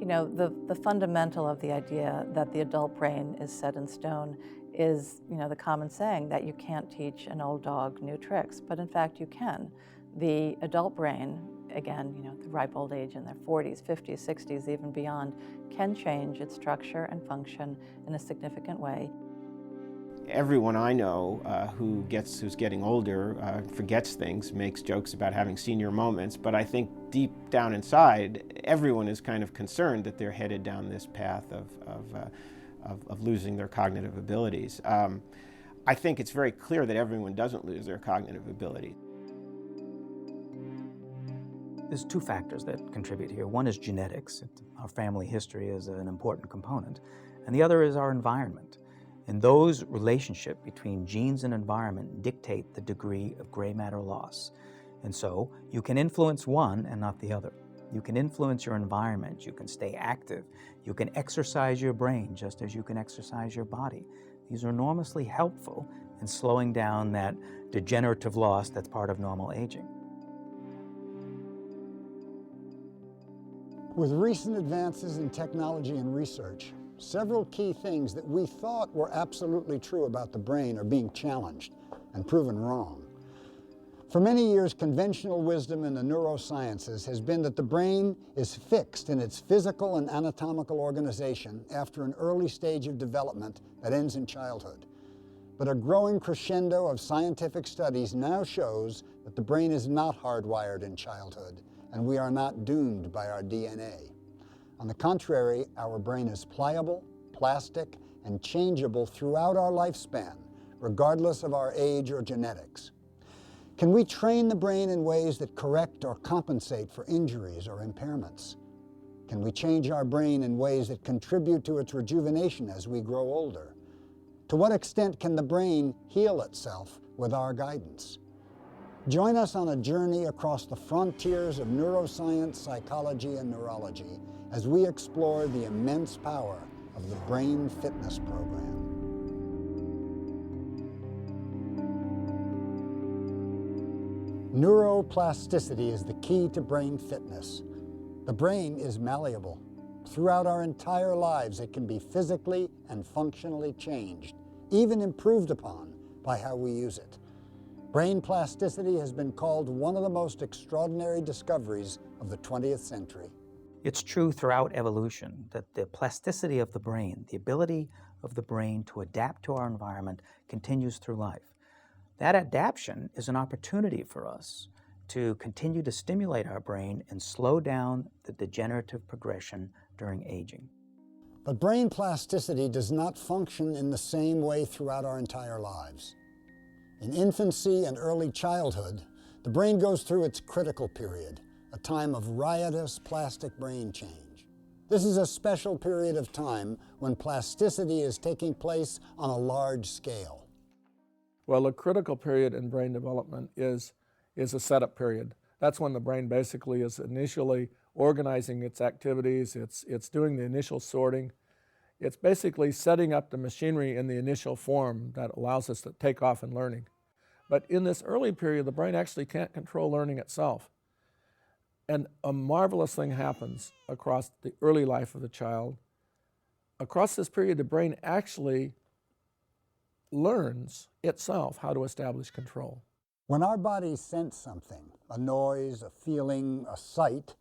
The fundamental of the idea that the adult brain is set in stone is, the common saying that you can't teach an old dog new tricks, but in fact you can. The adult brain, again, the ripe old age in their 40s, 50s, 60s, even beyond, can change its structure and function in a significant way. Everyone I know who's getting older forgets things, makes jokes about having senior moments, but I think deep down inside, everyone is kind of concerned that they're headed down this path of losing their cognitive abilities. I think it's very clear that everyone doesn't lose their cognitive ability. There's two factors that contribute here. One is genetics. Our family history is an important component. And the other is our environment. And those relationship between genes and environment dictate the degree of gray matter loss. And so you can influence one and not the other. You can influence your environment, you can stay active, you can exercise your brain just as you can exercise your body. These are enormously helpful in slowing down that degenerative loss that's part of normal aging. With recent advances in technology and research, several key things that we thought were absolutely true about the brain are being challenged and proven wrong. For many years, conventional wisdom in the neurosciences has been that the brain is fixed in its physical and anatomical organization after an early stage of development that ends in childhood. But a growing crescendo of scientific studies now shows that the brain is not hardwired in childhood, and we are not doomed by our DNA. On the contrary, our brain is pliable, plastic, and changeable throughout our lifespan, regardless of our age or genetics. Can we train the brain in ways that correct or compensate for injuries or impairments? Can we change our brain in ways that contribute to its rejuvenation as we grow older? To what extent can the brain heal itself with our guidance? Join us on a journey across the frontiers of neuroscience, psychology, and neurology as we explore the immense power of the Brain Fitness Program. Neuroplasticity is the key to brain fitness. The brain is malleable. Throughout our entire lives, it can be physically and functionally changed, even improved upon by how we use it. Brain plasticity has been called one of the most extraordinary discoveries of the 20th century. It's true throughout evolution that the plasticity of the brain, the ability of the brain to adapt to our environment, continues through life. That adaptation is an opportunity for us to continue to stimulate our brain and slow down the degenerative progression during aging. But brain plasticity does not function in the same way throughout our entire lives. In infancy and early childhood, the brain goes through its critical period, a time of riotous plastic brain change. This is a special period of time when plasticity is taking place on a large scale. Well, a critical period in brain development is a setup period. That's when the brain basically is initially organizing its activities, it's doing the initial sorting. It's basically setting up the machinery in the initial form that allows us to take off in learning. But in this early period, the brain actually can't control learning itself. And a marvelous thing happens across the early life of the child. Across this period, the brain actually learns itself how to establish control. When our bodies sense something, a noise, a feeling, a sight,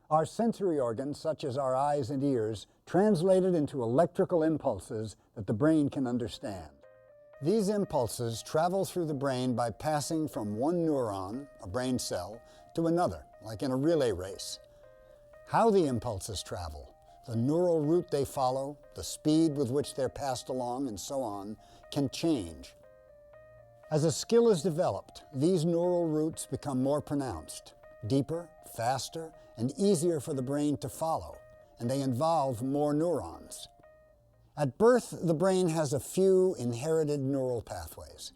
our sensory organs, such as our eyes and ears, translate it into electrical impulses that the brain can understand. These impulses travel through the brain by passing from one neuron, a brain cell, to another, like in a relay race. How the impulses travel, the neural route they follow, the speed with which they're passed along, and so on, can change. As a skill is developed, these neural routes become more pronounced, deeper, faster, and easier for the brain to follow, and they involve more neurons. At birth, the brain has a few inherited neural pathways.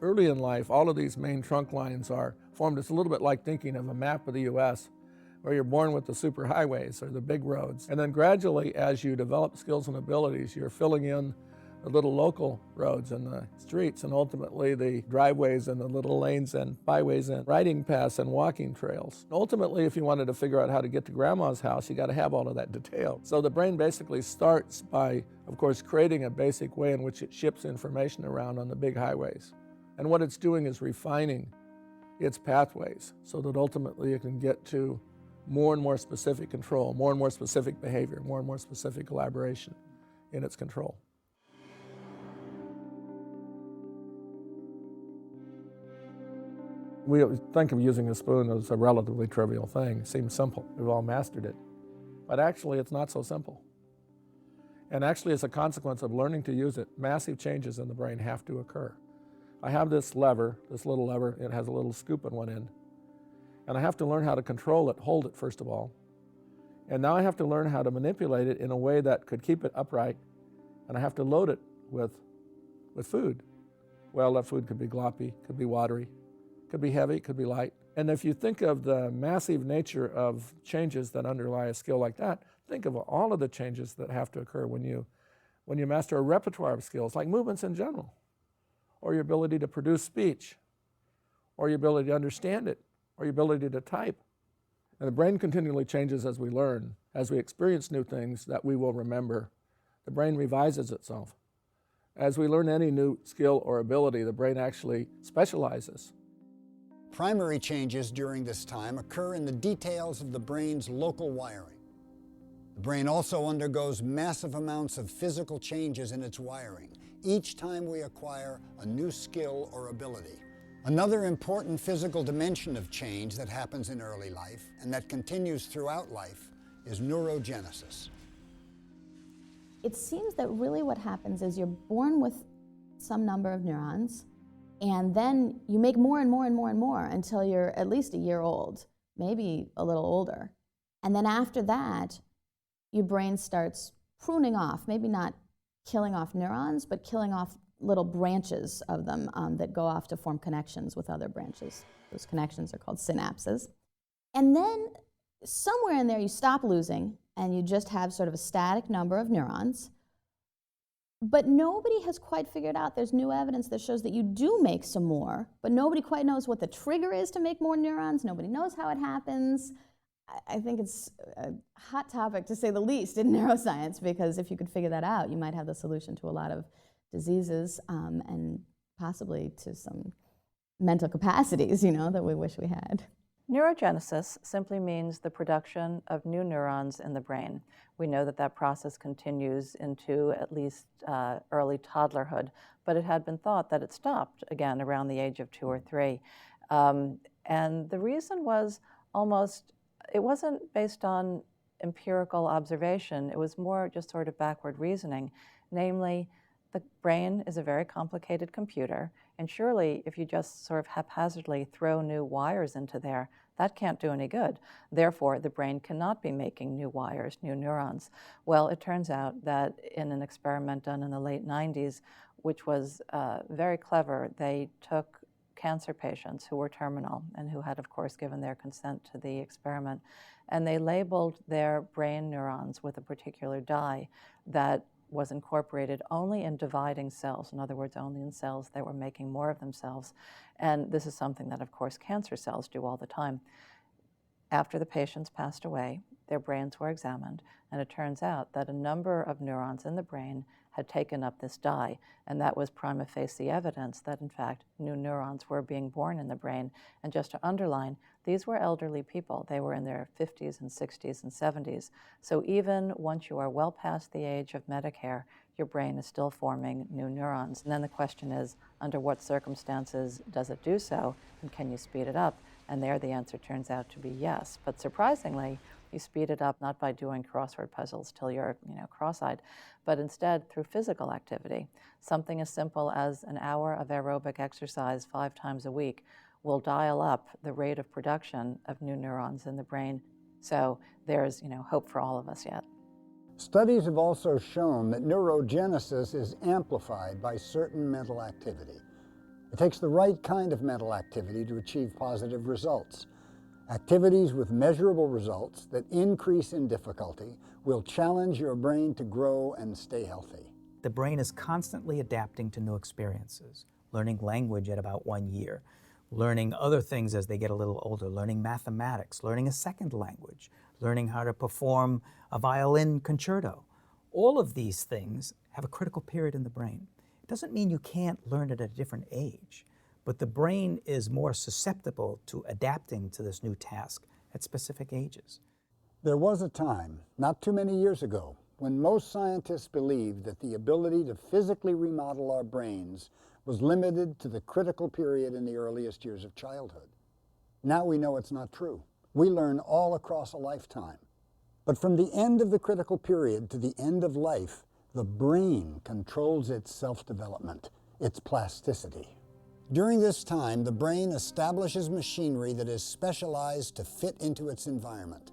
Early in life, all of these main trunk lines are formed. It's a little bit like thinking of a map of the U.S., where you're born with the superhighways or the big roads. And then gradually, as you develop skills and abilities, you're filling in the little local roads and the streets, and ultimately the driveways and the little lanes and byways and riding paths and walking trails. Ultimately, if you wanted to figure out how to get to grandma's house, you got to have all of that detail. So the brain basically starts by, of course, creating a basic way in which it ships information around on the big highways. And what it's doing is refining its pathways so that ultimately it can get to more and more specific control, more and more specific behavior, more and more specific collaboration in its control. We think of using a spoon as a relatively trivial thing. It seems simple. We've all mastered it. But actually, it's not so simple. And actually, as a consequence of learning to use it, massive changes in the brain have to occur. I have this lever, this little lever. It has a little scoop on one end. And I have to learn how to control it, hold it first of all. And now I have to learn how to manipulate it in a way that could keep it upright. And I have to load it with food. Well, that food could be gloppy, could be watery, could be heavy, could be light. And if you think of the massive nature of changes that underlie a skill like that, think of all of the changes that have to occur when you master a repertoire of skills, like movements in general, or your ability to produce speech, or your ability to understand it, or your ability to type. And the brain continually changes as we learn, as we experience new things that we will remember. The brain revises itself. As we learn any new skill or ability, the brain actually specializes. Primary changes during this time occur in the details of the brain's local wiring. The brain also undergoes massive amounts of physical changes in its wiring each time we acquire a new skill or ability. Another important physical dimension of change that happens in early life and that continues throughout life is neurogenesis. It seems that really what happens is you're born with some number of neurons, and then you make more and more and more and more until you're at least a year old, maybe a little older. And then after that, your brain starts pruning off, maybe not killing off neurons, but killing off little branches of them that go off to form connections with other branches. Those connections are called synapses. And then somewhere in there you stop losing and you just have sort of a static number of neurons. But nobody has quite figured out, there's new evidence that shows that you do make some more, but nobody quite knows what the trigger is to make more neurons. Nobody knows how it happens. I think it's a hot topic, to say the least, in neuroscience, because if you could figure that out, you might have the solution to a lot of diseases and possibly to some mental capacities, that we wish we had. Neurogenesis simply means the production of new neurons in the brain. We know that that process continues into at least early toddlerhood, but it had been thought that it stopped again around the age of 2 or 3. And the reason was it wasn't based on empirical observation, it was more just sort of backward reasoning. Namely, the brain is a very complicated computer, and surely if you just sort of haphazardly throw new wires into there, that can't do any good. Therefore, the brain cannot be making new wires, new neurons. Well, it turns out that in an experiment done in the late 90s, which was very clever, they took cancer patients who were terminal and who had, of course, given their consent to the experiment, and they labeled their brain neurons with a particular dye that was incorporated only in dividing cells, in other words, only in cells that were making more of themselves. And this is something that, of course, cancer cells do all the time. After the patients passed away, their brains were examined, and it turns out that a number of neurons in the brain had taken up this dye, and that was prima facie evidence that, in fact, new neurons were being born in the brain. And just to underline, these were elderly people. They were in their 50s and 60s and 70s. So even once you are well past the age of Medicare, your brain is still forming new neurons. And then the question is, under what circumstances does it do so, and can you speed it up? And there the answer turns out to be yes. But surprisingly, you speed it up not by doing crossword puzzles till you're, cross-eyed, but instead through physical activity. Something as simple as an hour of aerobic exercise 5 times a week will dial up the rate of production of new neurons in the brain. So there's, hope for all of us yet. Studies have also shown that neurogenesis is amplified by certain mental activity. It takes the right kind of mental activity to achieve positive results. Activities with measurable results that increase in difficulty will challenge your brain to grow and stay healthy. the brain is constantly adapting to new experiences, learning language at about 1 year, learning other things as they get a little older, learning mathematics, learning a second language, learning how to perform a violin concerto. All of these things have a critical period in the brain. It doesn't mean you can't learn it at a different age, but the brain is more susceptible to adapting to this new task at specific ages. There was a time, not too many years ago, when most scientists believed that the ability to physically remodel our brains was limited to the critical period in the earliest years of childhood. Now we know it's not true. We learn all across a lifetime. But from the end of the critical period to the end of life, the brain controls its self-development, its plasticity. During this time, the brain establishes machinery that is specialized to fit into its environment.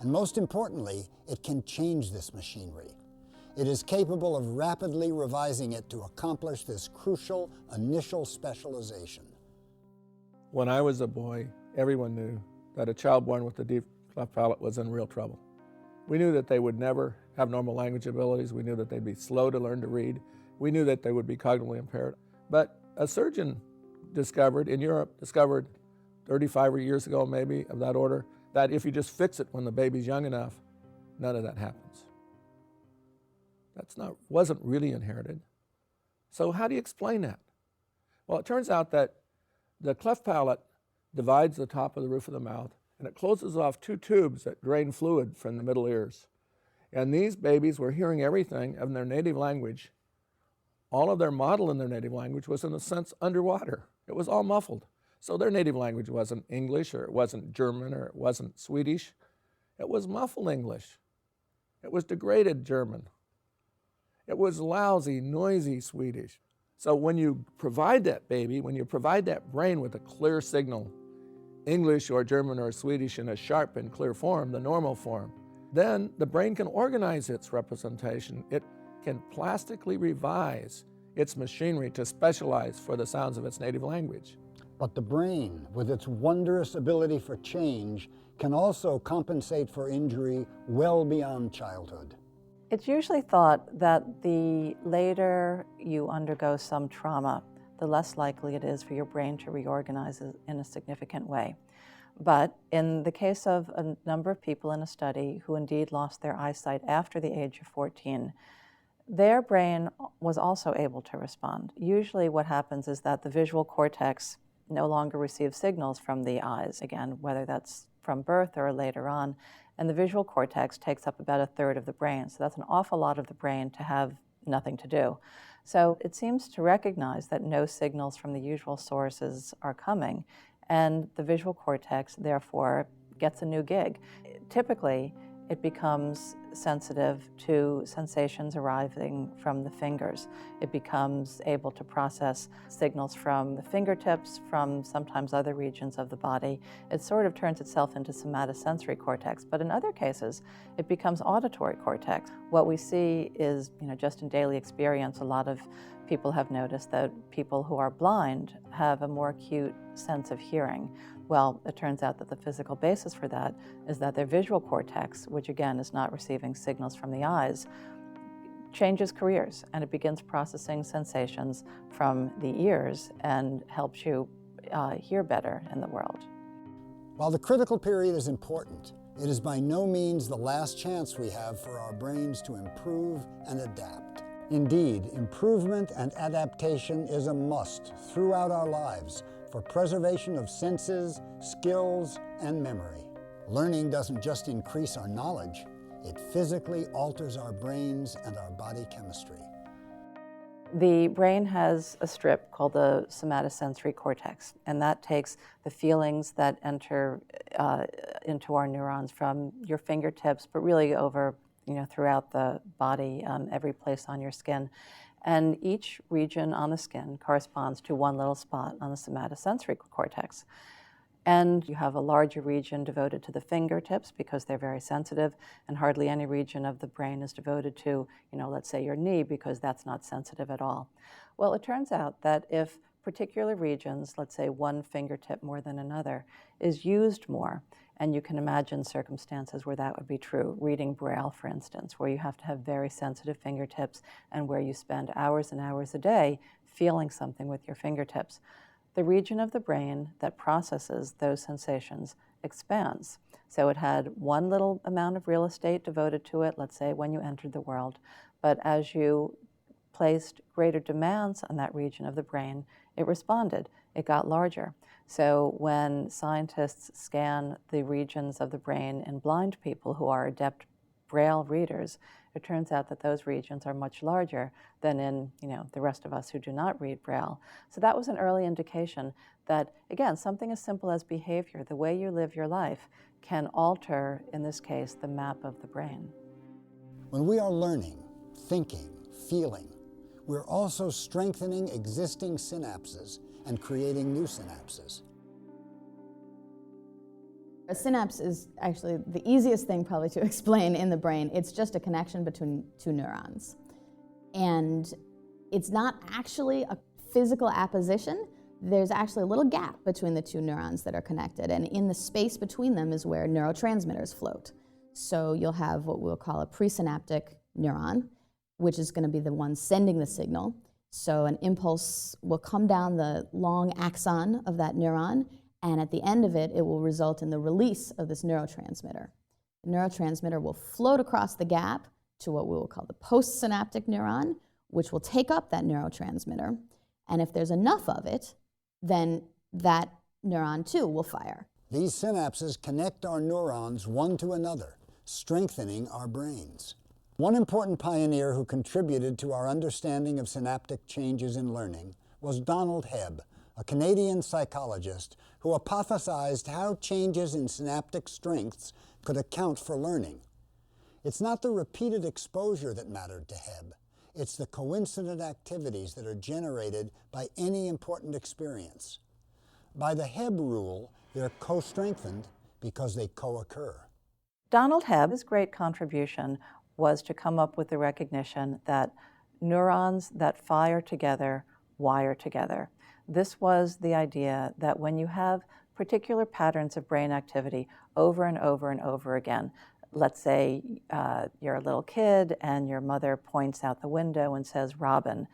And most importantly, it can change this machinery. It is capable of rapidly revising it to accomplish this crucial initial specialization. When I was a boy, everyone knew that a child born with a deep cleft palate was in real trouble. We knew that they would never have normal language abilities. We knew that they'd be slow to learn to read. We knew that they would be cognitively impaired. But a surgeon in Europe discovered 35 years ago maybe, of that order, that if you just fix it when the baby's young enough, none of that happens. Wasn't really inherited. So how do you explain that? Well, it turns out that the cleft palate divides the top of the roof of the mouth, and it closes off 2 tubes that drain fluid from the middle ears. And these babies were hearing everything in their native language. All of their model in their native language was, in a sense, underwater. It was all muffled. So their native language wasn't English, or it wasn't German, or it wasn't Swedish. It was muffled English. It was degraded German. It was lousy, noisy Swedish. So when you provide that baby, when you provide that brain with a clear signal, English or German or Swedish in a sharp and clear form, the normal form, then the brain can organize its representation. It can plastically revise its machinery to specialize for the sounds of its native language. But the brain, with its wondrous ability for change, can also compensate for injury well beyond childhood. It's usually thought that the later you undergo some trauma, the less likely it is for your brain to reorganize in a significant way. But in the case of a number of people in a study who indeed lost their eyesight after the age of 14, their brain was also able to respond. Usually what happens is that the visual cortex no longer receives signals from the eyes, again, whether that's from birth or later on, and the visual cortex takes up about 1/3 of the brain. So that's an awful lot of the brain to have nothing to do. So it seems to recognize that no signals from the usual sources are coming, and the visual cortex, therefore, gets a new gig. Typically, it becomes sensitive to sensations arriving from the fingers. It becomes able to process signals from the fingertips, from sometimes other regions of the body. It sort of turns itself into somatosensory cortex, but in other cases, it becomes auditory cortex. What we see is, just in daily experience, a lot of people have noticed that people who are blind have a more acute sense of hearing. Well, it turns out that the physical basis for that is that their visual cortex, which again is not receiving signals from the eyes, changes careers, and it begins processing sensations from the ears and helps you hear better in the world. While the critical period is important, it is by no means the last chance we have for our brains to improve and adapt. Indeed, improvement and adaptation is a must throughout our lives for preservation of senses, skills, and memory. Learning doesn't just increase our knowledge, it physically alters our brains and our body chemistry. The brain has a strip called the somatosensory cortex, and that takes the feelings that enter into our neurons from your fingertips, but really over, throughout the body, every place on your skin. And each region on the skin corresponds to one little spot on the somatosensory cortex. And you have a larger region devoted to the fingertips because they're very sensitive, and hardly any region of the brain is devoted to, let's say your knee, because that's not sensitive at all. Well, it turns out that if particular regions, let's say one fingertip more than another, is used more. And you can imagine circumstances where that would be true. Reading Braille, for instance, where you have to have very sensitive fingertips and where you spend hours and hours a day feeling something with your fingertips. The region of the brain that processes those sensations expands. So it had one little amount of real estate devoted to it, let's say when you entered the world, but as you placed greater demands on that region of the brain, it responded. It got larger. So when scientists scan the regions of the brain in blind people who are adept Braille readers, it turns out that those regions are much larger than in, the rest of us who do not read Braille. So that was an early indication that, again, something as simple as behavior, the way you live your life, can alter, in this case, the map of the brain. When we are learning, thinking, feeling, we're also strengthening existing synapses and creating new synapses. A synapse is actually the easiest thing probably to explain in the brain. It's just a connection between two neurons. And it's not actually a physical apposition. There's actually a little gap between the two neurons that are connected, and in the space between them is where neurotransmitters float. So you'll have what we'll call a presynaptic neuron, which is going to be the one sending the signal. So an impulse will come down the long axon of that neuron, and at the end of it, it will result in the release of this neurotransmitter. The neurotransmitter will float across the gap to what we will call the postsynaptic neuron, which will take up that neurotransmitter. And if there's enough of it, then that neuron too will fire. These synapses connect our neurons one to another, strengthening our brains. One important pioneer who contributed to our understanding of synaptic changes in learning was Donald Hebb, a Canadian psychologist who hypothesized how changes in synaptic strengths could account for learning. It's not the repeated exposure that mattered to Hebb. It's the coincident activities that are generated by any important experience. By the Hebb rule, they're co-strengthened because they co-occur. Donald Hebb's great contribution was to come up with the recognition that neurons that fire together wire together. This was the idea that when you have particular patterns of brain activity over and over and over again, let's say you're a little kid and your mother points out the window and says, "Robin."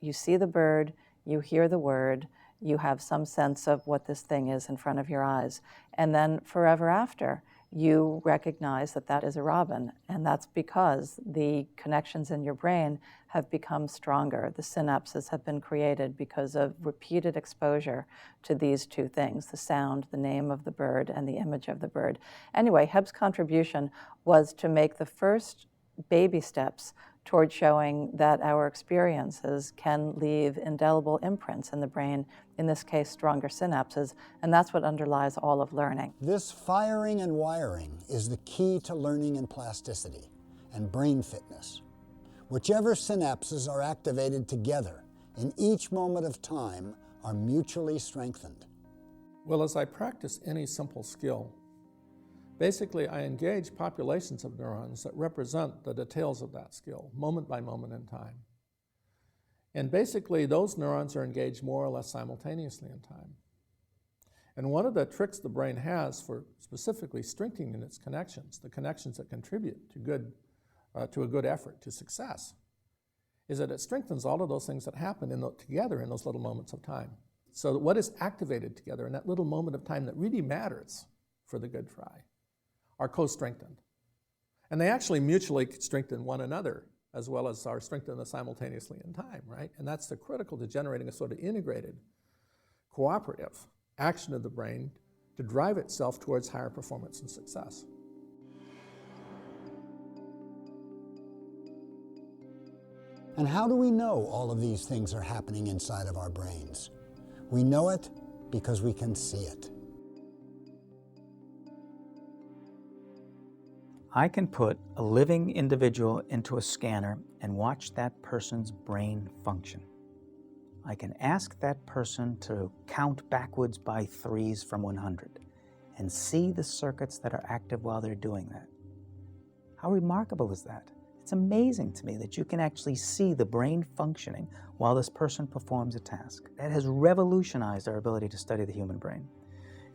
You see the bird, you hear the word, you have some sense of what this thing is in front of your eyes. And then forever after, you recognize that that is a robin. And that's because the connections in your brain have become stronger. The synapses have been created because of repeated exposure to these two things, the sound, the name of the bird, and the image of the bird. Anyway, Hebb's contribution was to make the first baby steps toward showing that our experiences can leave indelible imprints in the brain, in this case, stronger synapses, and that's what underlies all of learning. This firing and wiring is the key to learning and plasticity and brain fitness. Whichever synapses are activated together in each moment of time are mutually strengthened. Well, as I practice any simple skill, basically I engage populations of neurons that represent the details of that skill, moment by moment in time. And basically those neurons are engaged more or less simultaneously in time. And one of the tricks the brain has for specifically strengthening its connections, the connections that contribute to a good effort, to success, is that it strengthens all of those things that happen together in those little moments of time. So that what is activated together in that little moment of time that really matters for the good try are co-strengthened. And they actually mutually strengthen one another as well as are strengthened simultaneously in time, right? And that's the critical to generating a sort of integrated, cooperative action of the brain to drive itself towards higher performance and success. And how do we know all of these things are happening inside of our brains? We know it because we can see it. I can put a living individual into a scanner and watch that person's brain function. I can ask that person to count backwards by threes from 100 and see the circuits that are active while they're doing that. How remarkable is that? It's amazing to me that you can actually see the brain functioning while this person performs a task. That has revolutionized our ability to study the human brain.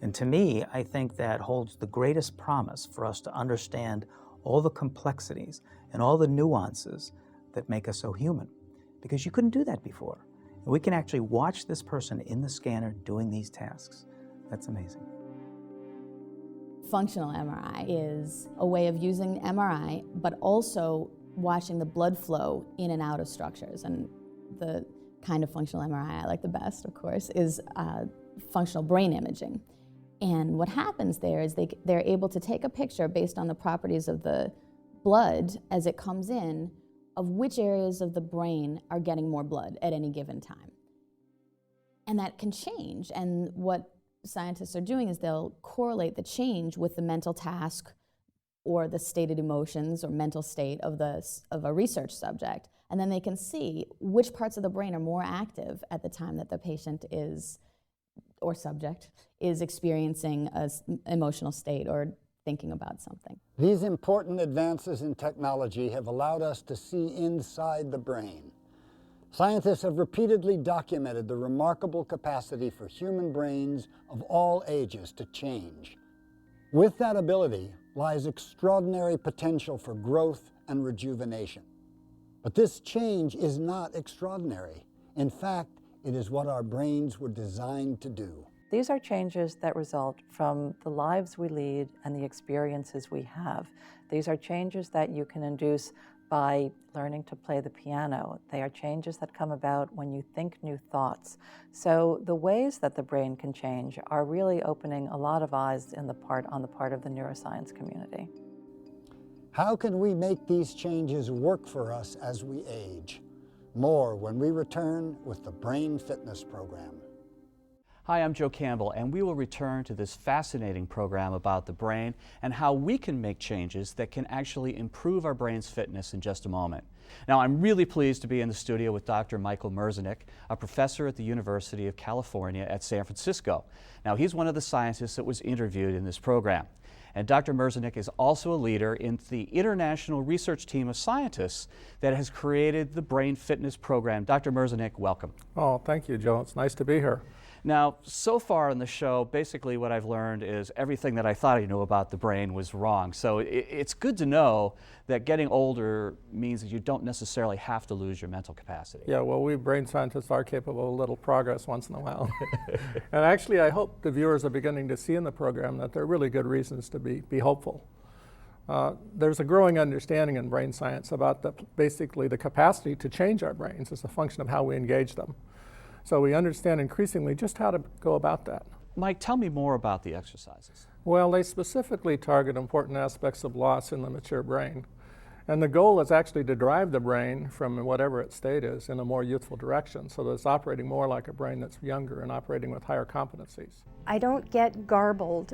And to me, I think that holds the greatest promise for us to understand all the complexities and all the nuances that make us so human, because you couldn't do that before. And we can actually watch this person in the scanner doing these tasks. That's amazing. Functional MRI is a way of using MRI, but also watching the blood flow in and out of structures. And the kind of functional MRI I like the best, of course, is functional brain imaging. And what happens there is they're able to take a picture based on the properties of the blood as it comes in of which areas of the brain are getting more blood at any given time. And that can change. And what scientists are doing is they'll correlate the change with the mental task or the stated emotions or mental state of a research subject. And then they can see which parts of the brain are more active at the time that the patient is, or subject, is experiencing an emotional state or thinking about something. These important advances in technology have allowed us to see inside the brain. Scientists have repeatedly documented the remarkable capacity for human brains of all ages to change. With that ability lies extraordinary potential for growth and rejuvenation. But this change is not extraordinary. In fact, it is what our brains were designed to do. These are changes that result from the lives we lead and the experiences we have. These are changes that you can induce by learning to play the piano. They are changes that come about when you think new thoughts. So the ways that the brain can change are really opening a lot of eyes on the part of the neuroscience community. How can we make these changes work for us as we age? More when we return with the Brain Fitness Program. Hi, I'm Joe Campbell, and we will return to this fascinating program about the brain and how we can make changes that can actually improve our brain's fitness in just a moment. Now, I'm really pleased to be in the studio with Dr. Michael Merzenich, a professor at the University of California at San Francisco. Now, he's one of the scientists that was interviewed in this program. And Dr. Merzenich is also a leader in the international research team of scientists that has created the Brain Fitness Program. Dr. Merzenich, welcome. Oh, thank you, Joe. It's nice to be here. Now, so far in the show, basically what I've learned is everything that I thought I knew about the brain was wrong. So it's good to know that getting older means that you don't necessarily have to lose your mental capacity. Yeah, well, we brain scientists are capable of a little progress once in a while. And actually, I hope the viewers are beginning to see in the program that there are really good reasons to be hopeful. There's a growing understanding in brain science about basically the capacity to change our brains as a function of how we engage them. So we understand increasingly just how to go about that. Mike, tell me more about the exercises. Well, they specifically target important aspects of loss in the mature brain. And the goal is actually to drive the brain from whatever its state is in a more youthful direction, so that it's operating more like a brain that's younger and operating with higher competencies. I don't get garbled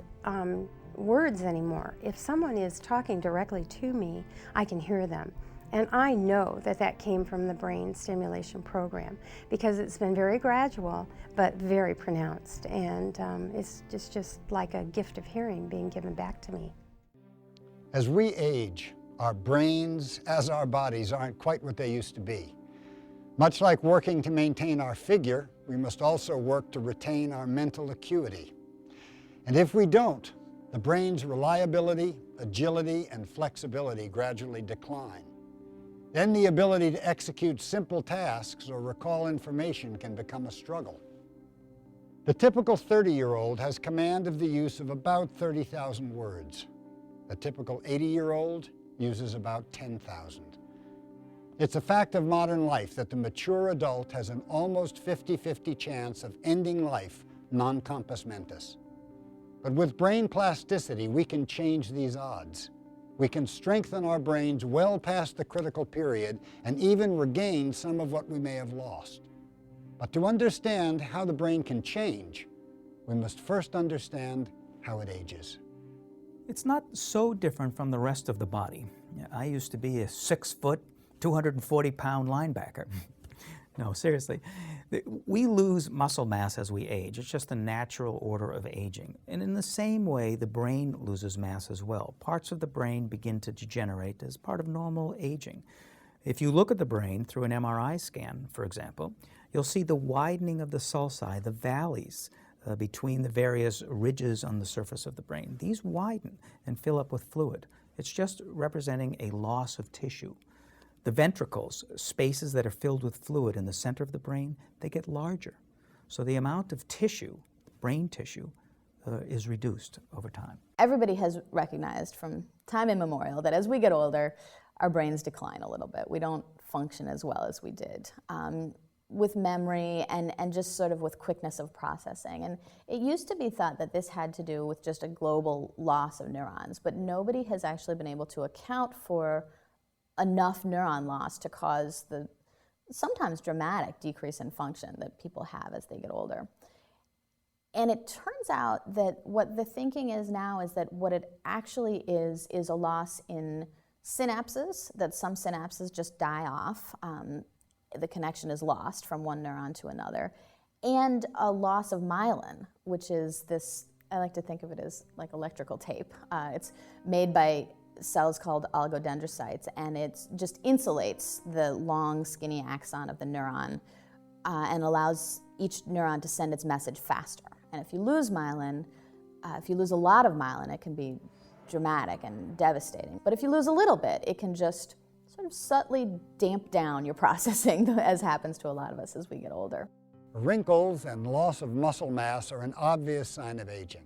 words anymore. If someone is talking directly to me, I can hear them. And I know that that came from the brain stimulation program because it's been very gradual but very pronounced, and it's just like a gift of hearing being given back to me. As we age, our brains, as our bodies, aren't quite what they used to be. Much like working to maintain our figure, we must also work to retain our mental acuity. And if we don't, the brain's reliability, agility, and flexibility gradually decline. Then the ability to execute simple tasks or recall information can become a struggle. The typical 30-year-old has command of the use of about 30,000 words. The typical 80-year-old uses about 10,000. It's a fact of modern life that the mature adult has an almost 50-50 chance of ending life non compos mentis. But with brain plasticity, we can change these odds. We can strengthen our brains well past the critical period and even regain some of what we may have lost. But to understand how the brain can change, we must first understand how it ages. It's not so different from the rest of the body. I used to be a 6-foot, 240-pound linebacker. No, seriously. We lose muscle mass as we age. It's just the natural order of aging. And in the same way, the brain loses mass as well. Parts of the brain begin to degenerate as part of normal aging. If you look at the brain through an MRI scan, for example, you'll see the widening of the sulci, the valleys between the various ridges on the surface of the brain. These widen and fill up with fluid. It's just representing a loss of tissue. The ventricles, spaces that are filled with fluid in the center of the brain, they get larger. So the amount of tissue, brain tissue, is reduced over time. Everybody has recognized from time immemorial that as we get older, our brains decline a little bit. We don't function as well as we did. With memory and just sort of with quickness of processing. And it used to be thought that this had to do with just a global loss of neurons, but nobody has actually been able to account for enough neuron loss to cause the sometimes dramatic decrease in function that people have as they get older. And it turns out that what the thinking is now is that what it actually is a loss in synapses, that some synapses just die off. The connection is lost from one neuron to another, and a loss of myelin, which is this, I like to think of it as like electrical tape. It's made by cells called oligodendrocytes, and it just insulates the long, skinny axon of the neuron and allows each neuron to send its message faster. And if you lose myelin, if you lose a lot of myelin, it can be dramatic and devastating. But if you lose a little bit, it can just sort of subtly damp down your processing, as happens to a lot of us as we get older. Wrinkles and loss of muscle mass are an obvious sign of aging,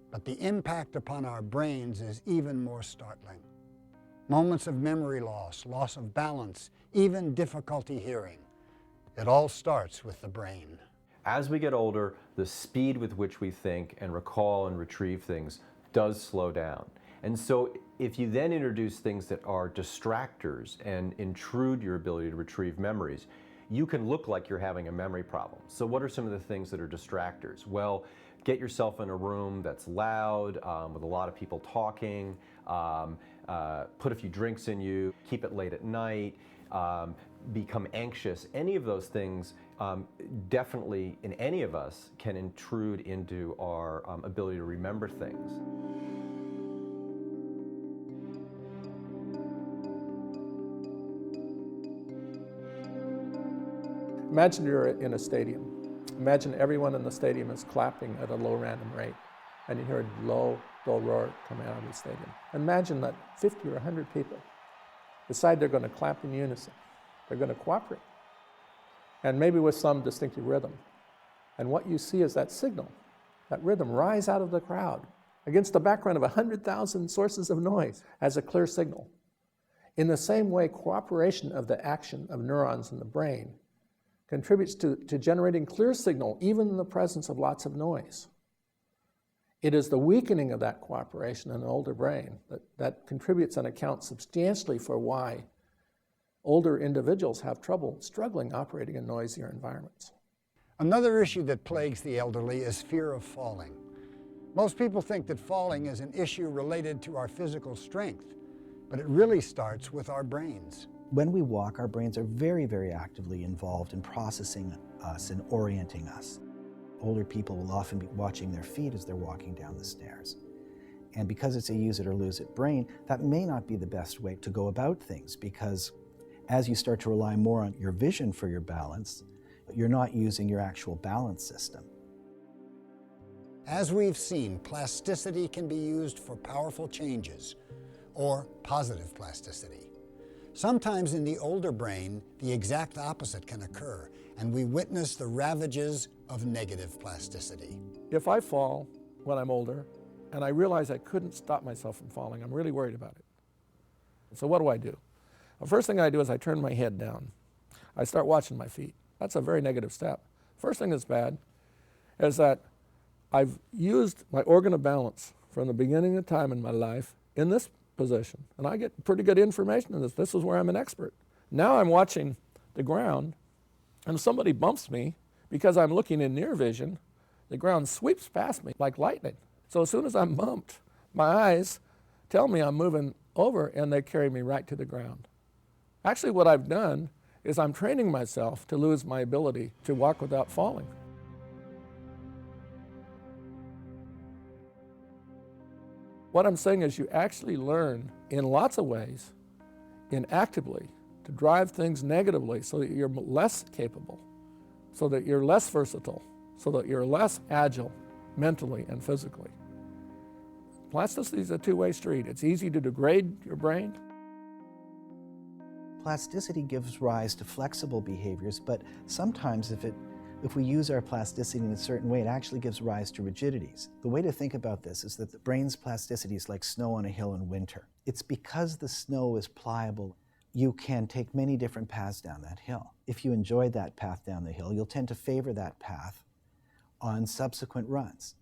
but the impact upon our brains is even more startling. Moments of memory loss, loss of balance, even difficulty hearing. It all starts with the brain. As we get older, the speed with which we think and recall and retrieve things does slow down. And so if you then introduce things that are distractors and intrude your ability to retrieve memories, you can look like you're having a memory problem. So what are some of the things that are distractors? Well, get yourself in a room that's loud, with a lot of people talking, put a few drinks in you, keep it late at night, become anxious. Any of those things definitely in any of us can intrude into our ability to remember things. Imagine you're in a stadium. Imagine everyone in the stadium is clapping at a low random rate, and you hear a low, dull roar coming out of the stadium. Imagine that 50 or 100 people decide they're going to clap in unison. They're going to cooperate, and maybe with some distinctive rhythm. And what you see is that signal, that rhythm, rise out of the crowd against the background of 100,000 sources of noise as a clear signal. In the same way, cooperation of the action of neurons in the brain contributes to generating clear signal even in the presence of lots of noise. It is the weakening of that cooperation in an older brain that contributes and accounts substantially for why older individuals have trouble struggling operating in noisier environments. Another issue that plagues the elderly is fear of falling. Most people think that falling is an issue related to our physical strength, but it really starts with our brains. When we walk, our brains are very, very actively involved in processing us and orienting us. Older people will often be watching their feet as they're walking down the stairs. And because it's a use it or lose it brain, that may not be the best way to go about things, because as you start to rely more on your vision for your balance, you're not using your actual balance system. As we've seen, plasticity can be used for powerful changes, or positive plasticity. Sometimes in the older brain, the exact opposite can occur, and we witness the ravages of negative plasticity. If I fall when I'm older, and I realize I couldn't stop myself from falling, I'm really worried about it. So what do? The first thing I do is I turn my head down. I start watching my feet. That's a very negative step. First thing that's bad is that I've used my organ of balance from the beginning of time in my life in this position, and I get pretty good information in this. This is where I'm an expert. Now I'm watching the ground, and somebody bumps me because I'm looking in near vision. The ground sweeps past me like lightning. So as soon as I'm bumped, my eyes tell me I'm moving over, and they carry me right to the ground. Actually, what I've done is I'm training myself to lose my ability to walk without falling. What I'm saying is you actually learn in lots of ways, inactively, to drive things negatively so that you're less capable, so that you're less versatile, so that you're less agile mentally and physically. Plasticity is a two-way street. It's easy to degrade your brain. Plasticity gives rise to flexible behaviors, but sometimes if we use our plasticity in a certain way, it actually gives rise to rigidities. The way to think about this is that the brain's plasticity is like snow on a hill in winter. It's because the snow is pliable, you can take many different paths down that hill. If you enjoy that path down the hill, you'll tend to favor that path on subsequent runs.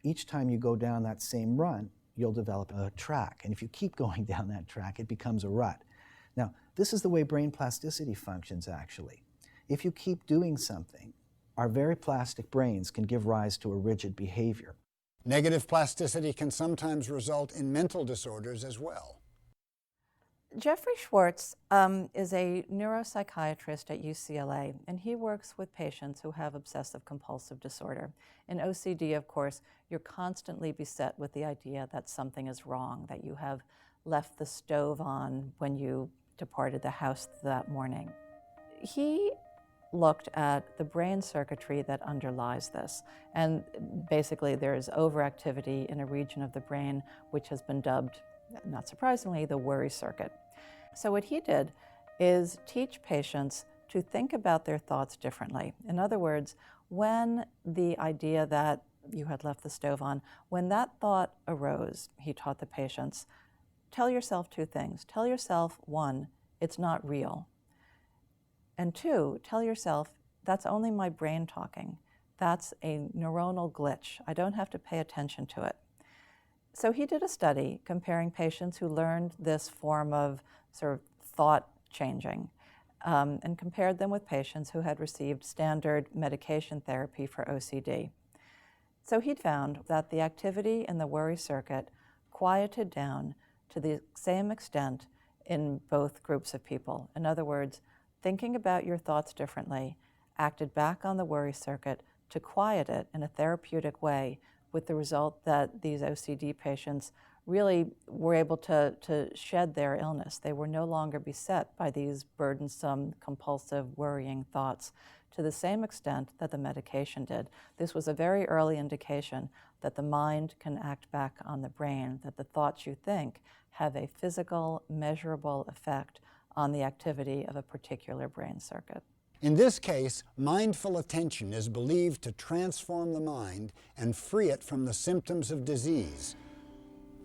Each time you go down that same run, you'll develop a track. And if you keep going down that track, it becomes a rut. Now, this is the way brain plasticity functions, actually. If you keep doing something, our very plastic brains can give rise to a rigid behavior. Negative plasticity can sometimes result in mental disorders as well. Jeffrey Schwartz is a neuropsychiatrist at UCLA, and he works with patients who have obsessive-compulsive disorder. In OCD, of course, you're constantly beset with the idea that something is wrong, that you have left the stove on when you departed the house that morning. He looked at the brain circuitry that underlies this, and basically there's overactivity in a region of the brain which has been dubbed, not surprisingly, the worry circuit. So what he did is teach patients to think about their thoughts differently. In other words, when the idea that you had left the stove on, when that thought arose, he taught the patients, tell yourself two things. Tell yourself, one, it's not real. And two, tell yourself, that's only my brain talking. That's a neuronal glitch. I don't have to pay attention to it. So he did a study comparing patients who learned this form of sort of thought changing and compared them with patients who had received standard medication therapy for OCD. So he found that the activity in the worry circuit quieted down to the same extent in both groups of people. In other words, thinking about your thoughts differently acted back on the worry circuit to quiet it in a therapeutic way, with the result that these OCD patients really were able to shed their illness. They were no longer beset by these burdensome, compulsive, worrying thoughts to the same extent that the medication did. This was a very early indication that the mind can act back on the brain, that the thoughts you think have a physical, measurable effect on the activity of a particular brain circuit. In this case, mindful attention is believed to transform the mind and free it from the symptoms of disease.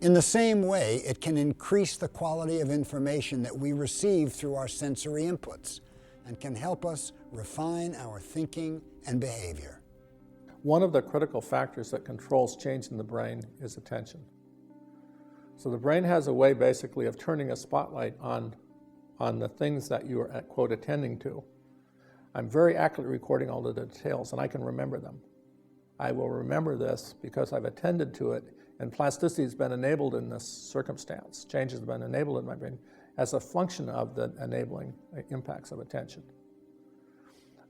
In the same way, it can increase the quality of information that we receive through our sensory inputs and can help us refine our thinking and behavior. One of the critical factors that controls change in the brain is attention. So the brain has a way basically of turning a spotlight on the things that you are, quote, attending to. I'm very accurately recording all the details, and I can remember them. I will remember this because I've attended to it, and plasticity has been enabled in this circumstance. Change has been enabled in my brain as a function of the enabling impacts of attention.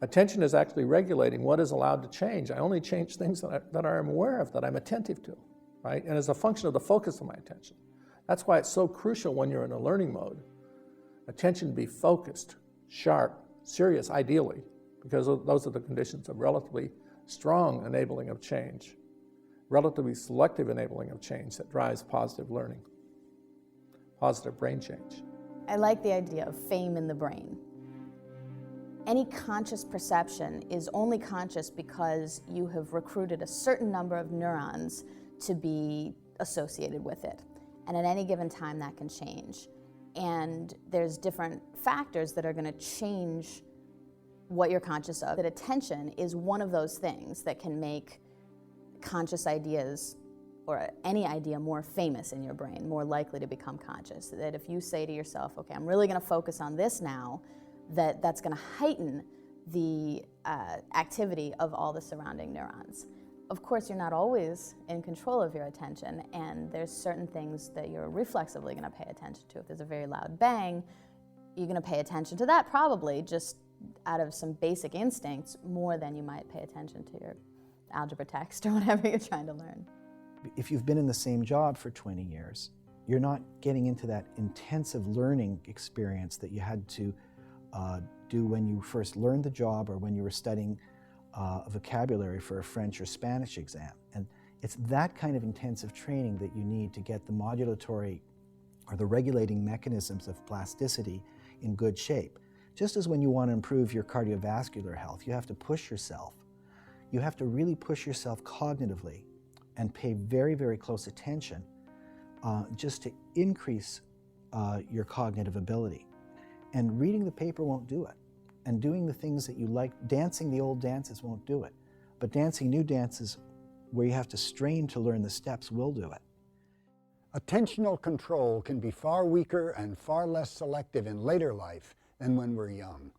Attention is actually regulating what is allowed to change. I only change things that I'm aware of, that I'm attentive to, right? And as a function of the focus of my attention. That's why it's so crucial when you're in a learning mode. Attention be focused, sharp, serious, ideally, because those are the conditions of relatively strong enabling of change, relatively selective enabling of change that drives positive learning, positive brain change. I like the idea of fame in the brain. Any conscious perception is only conscious because you have recruited a certain number of neurons to be associated with it. And at any given time, that can change. And there's different factors that are going to change what you're conscious of. That attention is one of those things that can make conscious ideas or any idea more famous in your brain, more likely to become conscious. That if you say to yourself, okay, I'm really going to focus on this now, that's going to heighten the activity of all the surrounding neurons. Of course, you're not always in control of your attention, and there's certain things that you're reflexively going to pay attention to. If there's a very loud bang, you're going to pay attention to that probably just out of some basic instincts more than you might pay attention to your algebra text or whatever you're trying to learn. If you've been in the same job for 20 years, you're not getting into that intensive learning experience that you had to do when you first learned the job or when you were studying a vocabulary for a French or Spanish exam. And it's that kind of intensive training that you need to get the modulatory or the regulating mechanisms of plasticity in good shape. Just as when you want to improve your cardiovascular health, you have to push yourself. You have to really push yourself cognitively and pay very, very close attention just to increase your cognitive ability. And reading the paper won't do it. And doing the things that you like, dancing the old dances won't do it. But dancing new dances where you have to strain to learn the steps will do it. Attentional control can be far weaker and far less selective in later life than when we're young.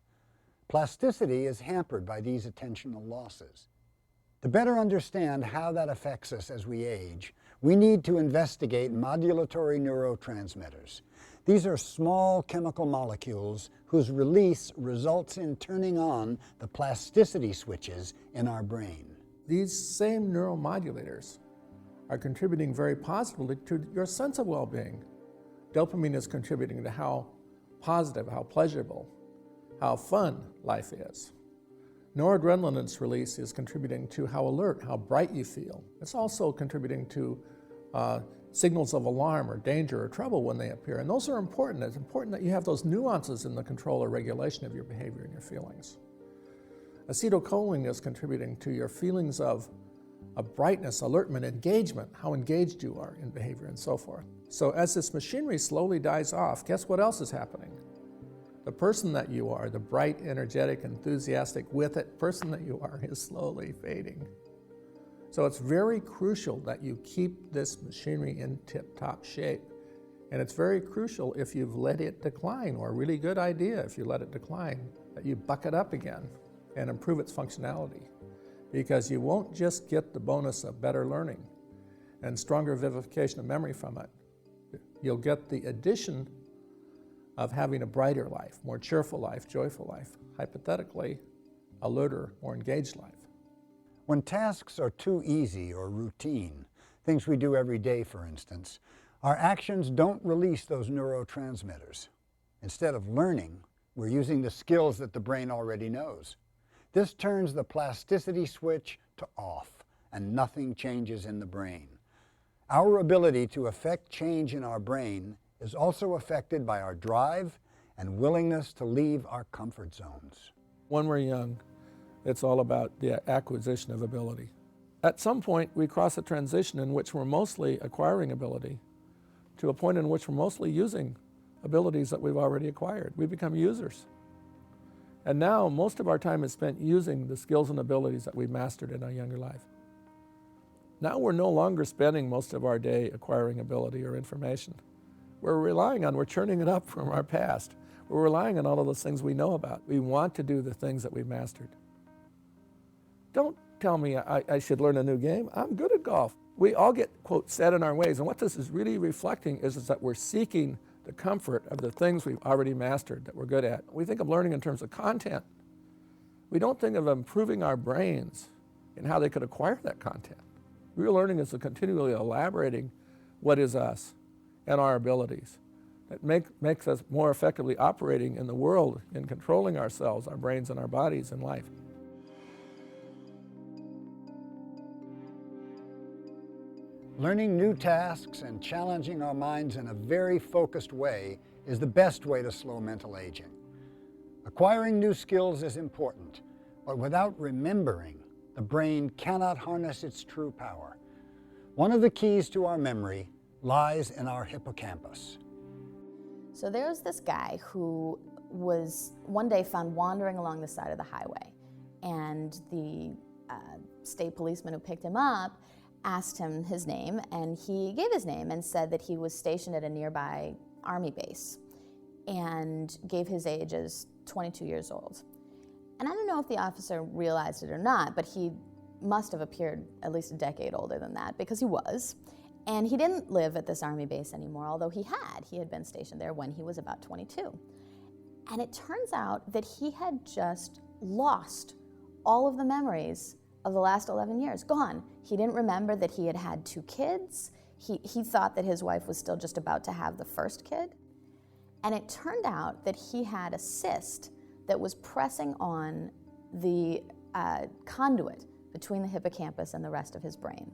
Plasticity is hampered by these attentional losses. To better understand how that affects us as we age, we need to investigate modulatory neurotransmitters. These are small chemical molecules whose release results in turning on the plasticity switches in our brain. These same neuromodulators are contributing very positively to your sense of well-being. Dopamine is contributing to how positive, how pleasurable, how fun life is. Noradrenaline's release is contributing to how alert, how bright you feel. It's also contributing to signals of alarm or danger or trouble when they appear. And those are important. It's important that you have those nuances in the control or regulation of your behavior and your feelings. Acetylcholine is contributing to your feelings of brightness, alertment, engagement, how engaged you are in behavior and so forth. So as this machinery slowly dies off, guess what else is happening? The person that you are, the bright, energetic, enthusiastic, with it person that you are is slowly fading. So it's very crucial that you keep this machinery in tip-top shape. And it's very crucial if you've let it decline, or a really good idea if you let it decline, that you buck it up again and improve its functionality. Because you won't just get the bonus of better learning and stronger vivification of memory from it. You'll get the addition of having a brighter life, more cheerful life, joyful life, hypothetically, alerter, more engaged life. When tasks are too easy or routine, things we do every day, for instance, our actions don't release those neurotransmitters. Instead of learning, we're using the skills that the brain already knows. This turns the plasticity switch to off, and nothing changes in the brain. Our ability to affect change in our brain is also affected by our drive and willingness to leave our comfort zones. When we're young, it's all about the acquisition of ability. At some point, we cross a transition in which we're mostly acquiring ability to a point in which we're mostly using abilities that we've already acquired. We become users. And now, most of our time is spent using the skills and abilities that we've mastered in our younger life. Now we're no longer spending most of our day acquiring ability or information. We're churning it up from our past. We're relying on all of those things we know about. We want to do the things that we've mastered. Don't tell me I should learn a new game. I'm good at golf. We all get, quote, set in our ways. And what this is really reflecting is that we're seeking the comfort of the things we've already mastered that we're good at. We think of learning in terms of content. We don't think of improving our brains in how they could acquire that content. Real learning is continually elaborating what is us and our abilities. That makes us more effectively operating in the world, in controlling ourselves, our brains and our bodies in life. Learning new tasks and challenging our minds in a very focused way is the best way to slow mental aging. Acquiring new skills is important, but without remembering, the brain cannot harness its true power. One of the keys to our memory lies in our hippocampus. So there was this guy who was one day found wandering along the side of the highway, and the state policeman who picked him up asked him his name, and he gave his name and said that he was stationed at a nearby army base and gave his age as 22 years old. And I don't know if the officer realized it or not, but he must have appeared at least a decade older than that, because he was. And he didn't live at this army base anymore, although he had been stationed there when he was about 22. And it turns out that he had just lost all of the memories of the last 11 years, gone. He didn't remember that he had had 2 kids. He thought that his wife was still just about to have the first kid. And it turned out that he had a cyst that was pressing on the conduit between the hippocampus and the rest of his brain.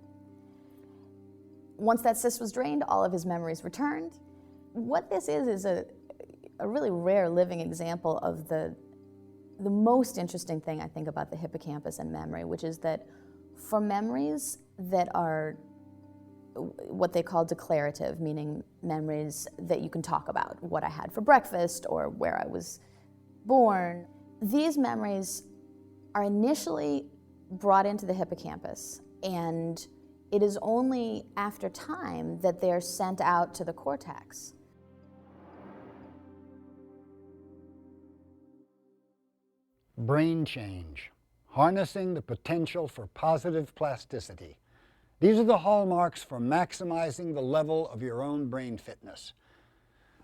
Once that cyst was drained, all of his memories returned. What this is a really rare living example of the most interesting thing I think about the hippocampus and memory, which is that for memories that are what they call declarative, meaning memories that you can talk about, what I had for breakfast or where I was born, these memories are initially brought into the hippocampus, and it is only after time that they're sent out to the cortex. Brain change, harnessing the potential for positive plasticity. These are the hallmarks for maximizing the level of your own brain fitness.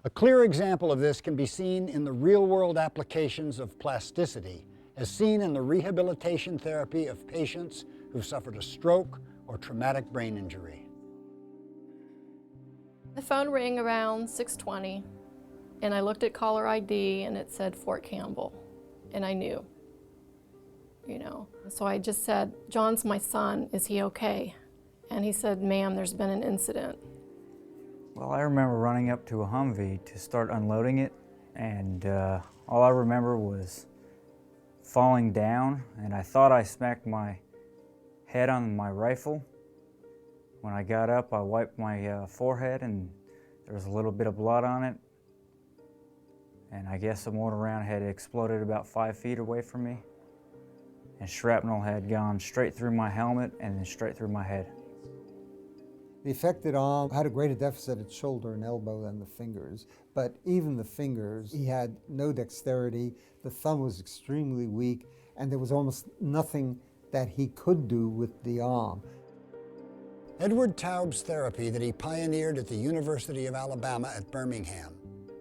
A clear example of this can be seen in the real-world applications of plasticity, as seen in the rehabilitation therapy of patients who've suffered a stroke or traumatic brain injury. The phone rang around 6:20, and I looked at caller ID, and it said Fort Campbell, and I knew, So I just said, "John's my son, is he okay?" And he said, "Ma'am, there's been an incident." Well, I remember running up to a Humvee to start unloading it, and all I remember was falling down, and I thought I smacked my head on my rifle. When I got up, I wiped my forehead, and there was a little bit of blood on it. And I guess the mortar round had exploded about 5 feet away from me, and shrapnel had gone straight through my helmet and then straight through my head. The affected arm had a greater deficit at shoulder and elbow than the fingers, but even the fingers, he had no dexterity, the thumb was extremely weak, and there was almost nothing that he could do with the arm. Edward Taub's therapy that he pioneered at the University of Alabama at Birmingham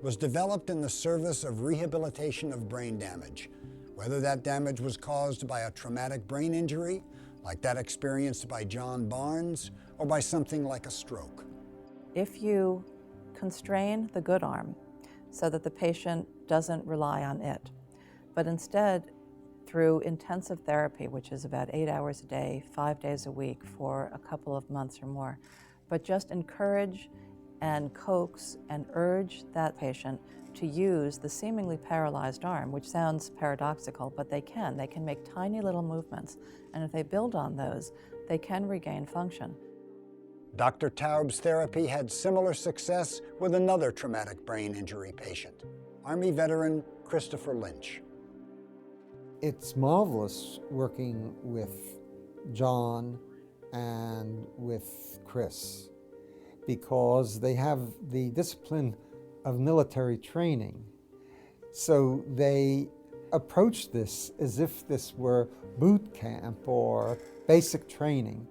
was developed in the service of rehabilitation of brain damage, whether that damage was caused by a traumatic brain injury, like that experienced by John Barnes, or by something like a stroke. If you constrain the good arm so that the patient doesn't rely on it, but instead through intensive therapy, which is about 8 hours a day, 5 days a week for a couple of months or more, but just encourage and coax and urge that patient to use the seemingly paralyzed arm, which sounds paradoxical, but they can make tiny little movements. And if they build on those, they can regain function. Dr. Taub's therapy had similar success with another traumatic brain injury patient, Army veteran Christopher Lynch. It's marvelous working with John and with Chris, because they have the discipline of military training. So they approach this as if this were boot camp or basic training.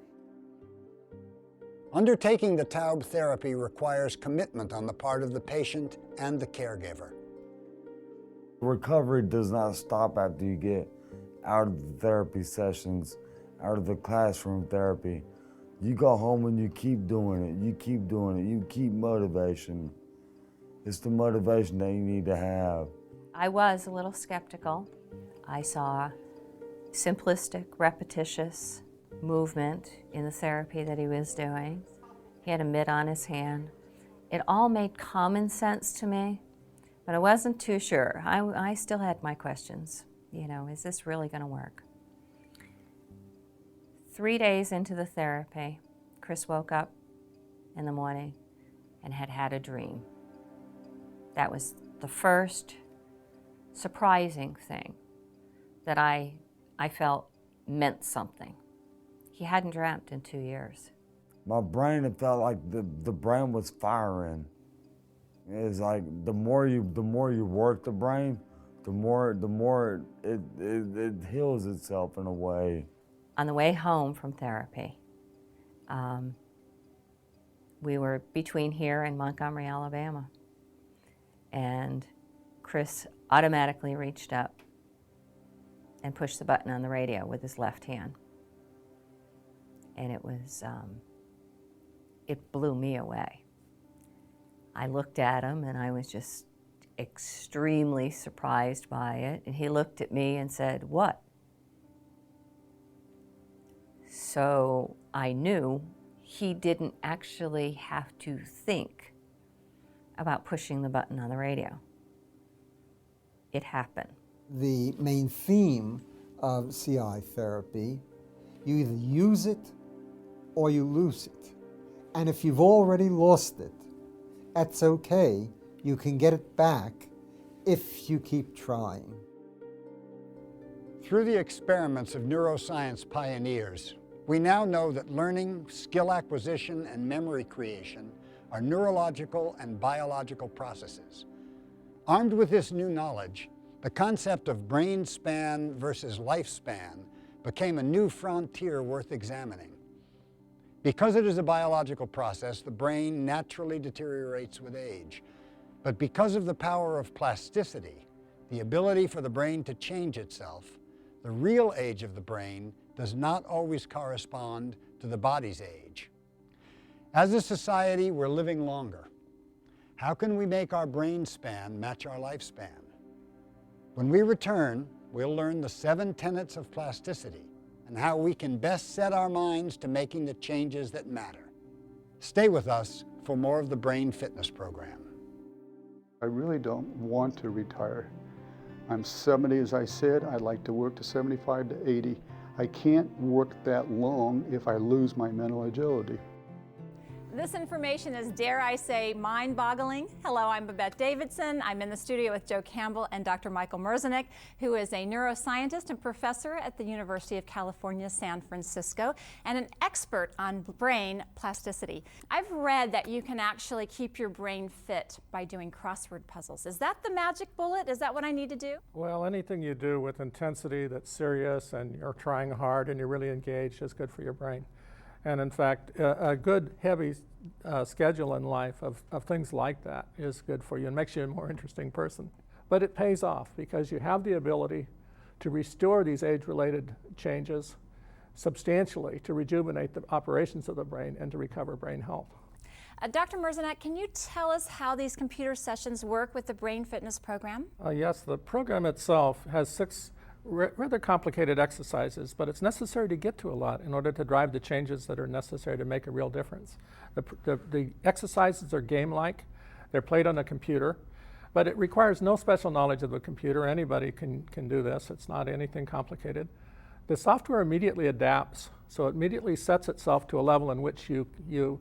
Undertaking the Taub therapy requires commitment on the part of the patient and the caregiver. Recovery does not stop after you get out of the therapy sessions, out of the classroom therapy. You go home and you keep doing it, you keep doing it, you keep motivation. It's the motivation that you need to have. I was a little skeptical. I saw simplistic, repetitious movement in the therapy that he was doing. He had a mitt on his hand. It all made common sense to me, but I wasn't too sure. I still had my questions. Is this really going to work? 3 days into the therapy, Chris woke up in the morning and had had a dream. That was the first surprising thing that I felt meant something. He hadn't dreamt in 2 years. My brain, it felt like the brain was firing. It's like the more you work the brain, the more it heals itself in a way. On the way home from therapy, we were between here and Montgomery, Alabama. And Chris automatically reached up and pushed the button on the radio with his left hand. And it was, it blew me away. I looked at him and I was just extremely surprised by it. And he looked at me and said, "What?" So I knew he didn't actually have to think about pushing the button on the radio. It happened. The main theme of CI therapy, you either use it or you lose it. And if you've already lost it, that's okay. You can get it back if you keep trying. Through the experiments of neuroscience pioneers, we now know that learning, skill acquisition, and memory creation are neurological and biological processes. Armed with this new knowledge, the concept of brain span versus lifespan became a new frontier worth examining. Because it is a biological process, the brain naturally deteriorates with age. But because of the power of plasticity, the ability for the brain to change itself, the real age of the brain does not always correspond to the body's age. As a society, we're living longer. How can we make our brain span match our lifespan? When we return, we'll learn the 7 tenets of plasticity and how we can best set our minds to making the changes that matter. Stay with us for more of the Brain Fitness Program. I really don't want to retire. I'm 70, as I said. I'd like to work to 75 to 80. I can't work that long if I lose my mental agility. This information is, dare I say, mind-boggling. Hello, I'm Babette Davidson. I'm in the studio with Joe Campbell and Dr. Michael Merzenich, who is a neuroscientist and professor at the University of California, San Francisco, and an expert on brain plasticity. I've read that you can actually keep your brain fit by doing crossword puzzles. Is that the magic bullet? Is that what I need to do? Well, anything you do with intensity that's serious and you're trying hard and you're really engaged is good for your brain. And in fact, a good heavy schedule in life of things like that is good for you and makes you a more interesting person. But it pays off because you have the ability to restore these age-related changes substantially, to rejuvenate the operations of the brain and to recover brain health. Dr. Merzenich, can you tell us how these computer sessions work with the Brain Fitness Program? Yes, the program itself has 6 rather complicated exercises, but it's necessary to get to a lot in order to drive the changes that are necessary to make a real difference. The exercises are game-like. They're played on a computer, but it requires no special knowledge of the computer. Anybody can do this. It's not anything complicated. The software immediately adapts, so it immediately sets itself to a level in which you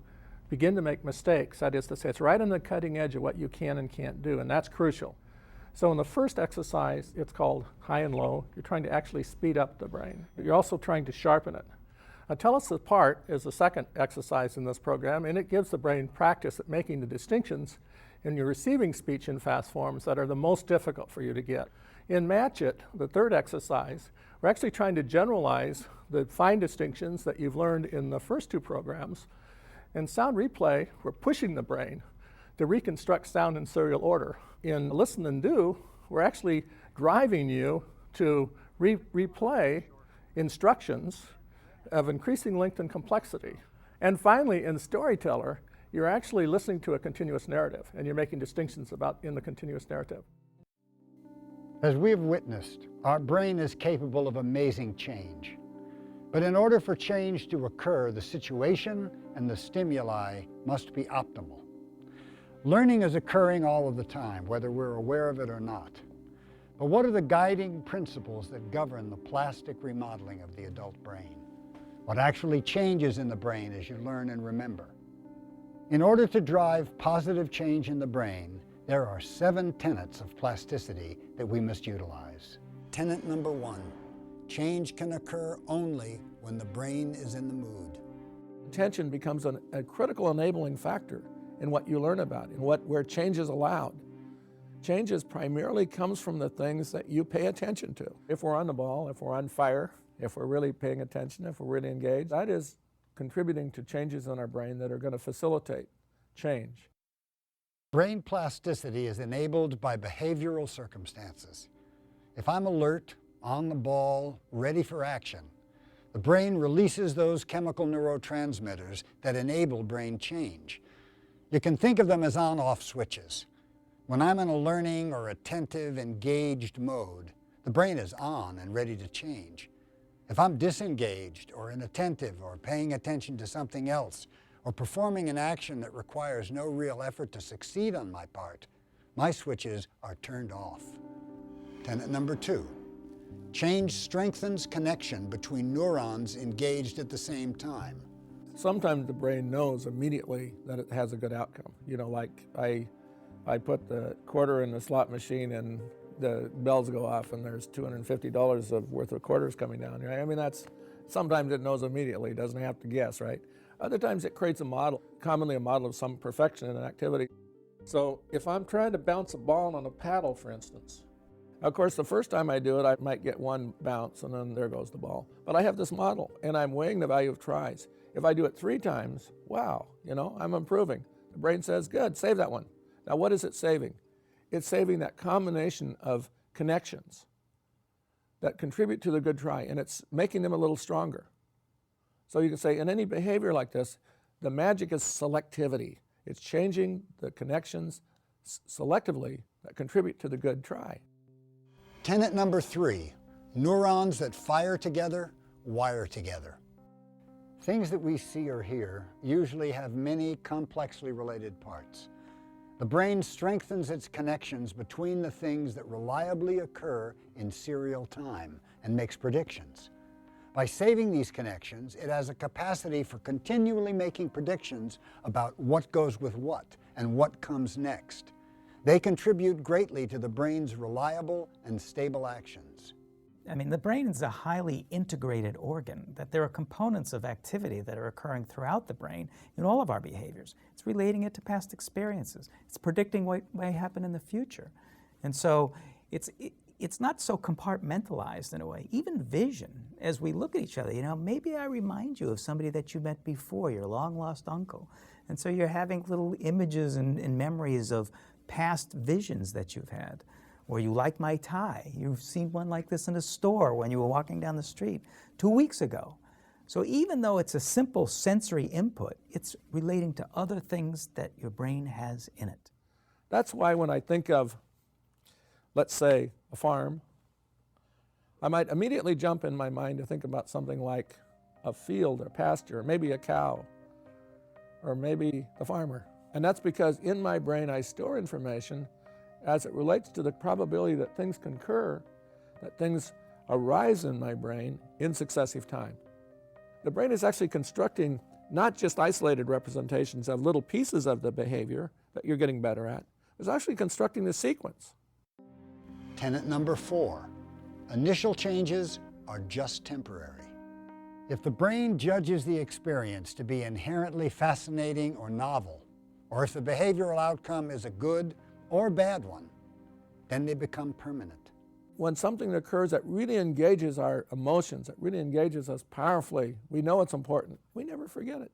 begin to make mistakes. That is to say, it's right on the cutting edge of what you can and can't do, and that's crucial. So in the first exercise, it's called high and low. You're trying to actually speed up the brain. You're also trying to sharpen it. Tell Us Apart is the second exercise in this program, and it gives the brain practice at making the distinctions in your receiving speech in fast forms that are the most difficult for you to get. In Match It, the third exercise, we're actually trying to generalize the fine distinctions that you've learned in the first 2 programs. In Sound Replay, we're pushing the brain to reconstruct sound in serial order. In Listen and Do, we're actually driving you to replay instructions of increasing length and complexity. And finally, in Storyteller, you're actually listening to a continuous narrative, and you're making distinctions in the continuous narrative. As we have witnessed, our brain is capable of amazing change. But in order for change to occur, the situation and the stimuli must be optimal. Learning is occurring all of the time, whether we're aware of it or not. But what are the guiding principles that govern the plastic remodeling of the adult brain? What actually changes in the brain as you learn and remember? In order to drive positive change in the brain, there are 7 tenets of plasticity that we must utilize. Tenet number 1, change can occur only when the brain is in the mood. Attention becomes a critical enabling factor in what you learn about, where change is allowed. Changes primarily comes from the things that you pay attention to. If we're on the ball, if we're on fire, if we're really paying attention, if we're really engaged, that is contributing to changes in our brain that are going to facilitate change. Brain plasticity is enabled by behavioral circumstances. If I'm alert, on the ball, ready for action, the brain releases those chemical neurotransmitters that enable brain change. You can think of them as on-off switches. When I'm in a learning or attentive, engaged mode, the brain is on and ready to change. If I'm disengaged or inattentive or paying attention to something else or performing an action that requires no real effort to succeed on my part, my switches are turned off. Tenet number 2. Change strengthens connection between neurons engaged at the same time. Sometimes the brain knows immediately that it has a good outcome. You know, like I put the quarter in the slot machine and the bells go off and there's $250 of worth of quarters coming down, right? I mean, sometimes it knows immediately, it doesn't have to guess, right? Other times it creates a model, commonly a model of some perfection in an activity. So if I'm trying to bounce a ball on a paddle, for instance, of course, the first time I do it, I might get one bounce and then there goes the ball. But I have this model and I'm weighing the value of tries. If I do it 3 times, wow, you know, I'm improving. The brain says, good, save that one. Now what is it saving? It's saving that combination of connections that contribute to the good try, and it's making them a little stronger. So you can say in any behavior like this, the magic is selectivity. It's changing the connections selectively that contribute to the good try. Tenet number 3, neurons that fire together, wire together. Things that we see or hear usually have many complexly related parts. The brain strengthens its connections between the things that reliably occur in serial time and makes predictions. By saving these connections, it has a capacity for continually making predictions about what goes with what and what comes next. They contribute greatly to the brain's reliable and stable actions. I mean, the brain is a highly integrated organ, that there are components of activity that are occurring throughout the brain in all of our behaviors. It's relating it to past experiences. It's predicting what may happen in the future. And so it's not so compartmentalized in a way. Even vision, as we look at each other, you know, maybe I remind you of somebody that you met before, your long-lost uncle. And so you're having little images and memories of past visions that you've had. Or you like my tie. You've seen one like this in a store when you were walking down the street 2 weeks ago. So even though it's a simple sensory input, it's relating to other things that your brain has in it. That's why when I think of, let's say, a farm, I might immediately jump in my mind to think about something like a field or pasture, or maybe a cow, or maybe the farmer. And that's because in my brain I store information as it relates to the probability that things concur, that things arise in my brain in successive time. The brain is actually constructing not just isolated representations of little pieces of the behavior that you're getting better at, it's actually constructing the sequence. Tenet number 4, initial changes are just temporary. If the brain judges the experience to be inherently fascinating or novel, or if the behavioral outcome is a good or bad one, then they become permanent. When something occurs that really engages our emotions, that really engages us powerfully, we know it's important, we never forget it,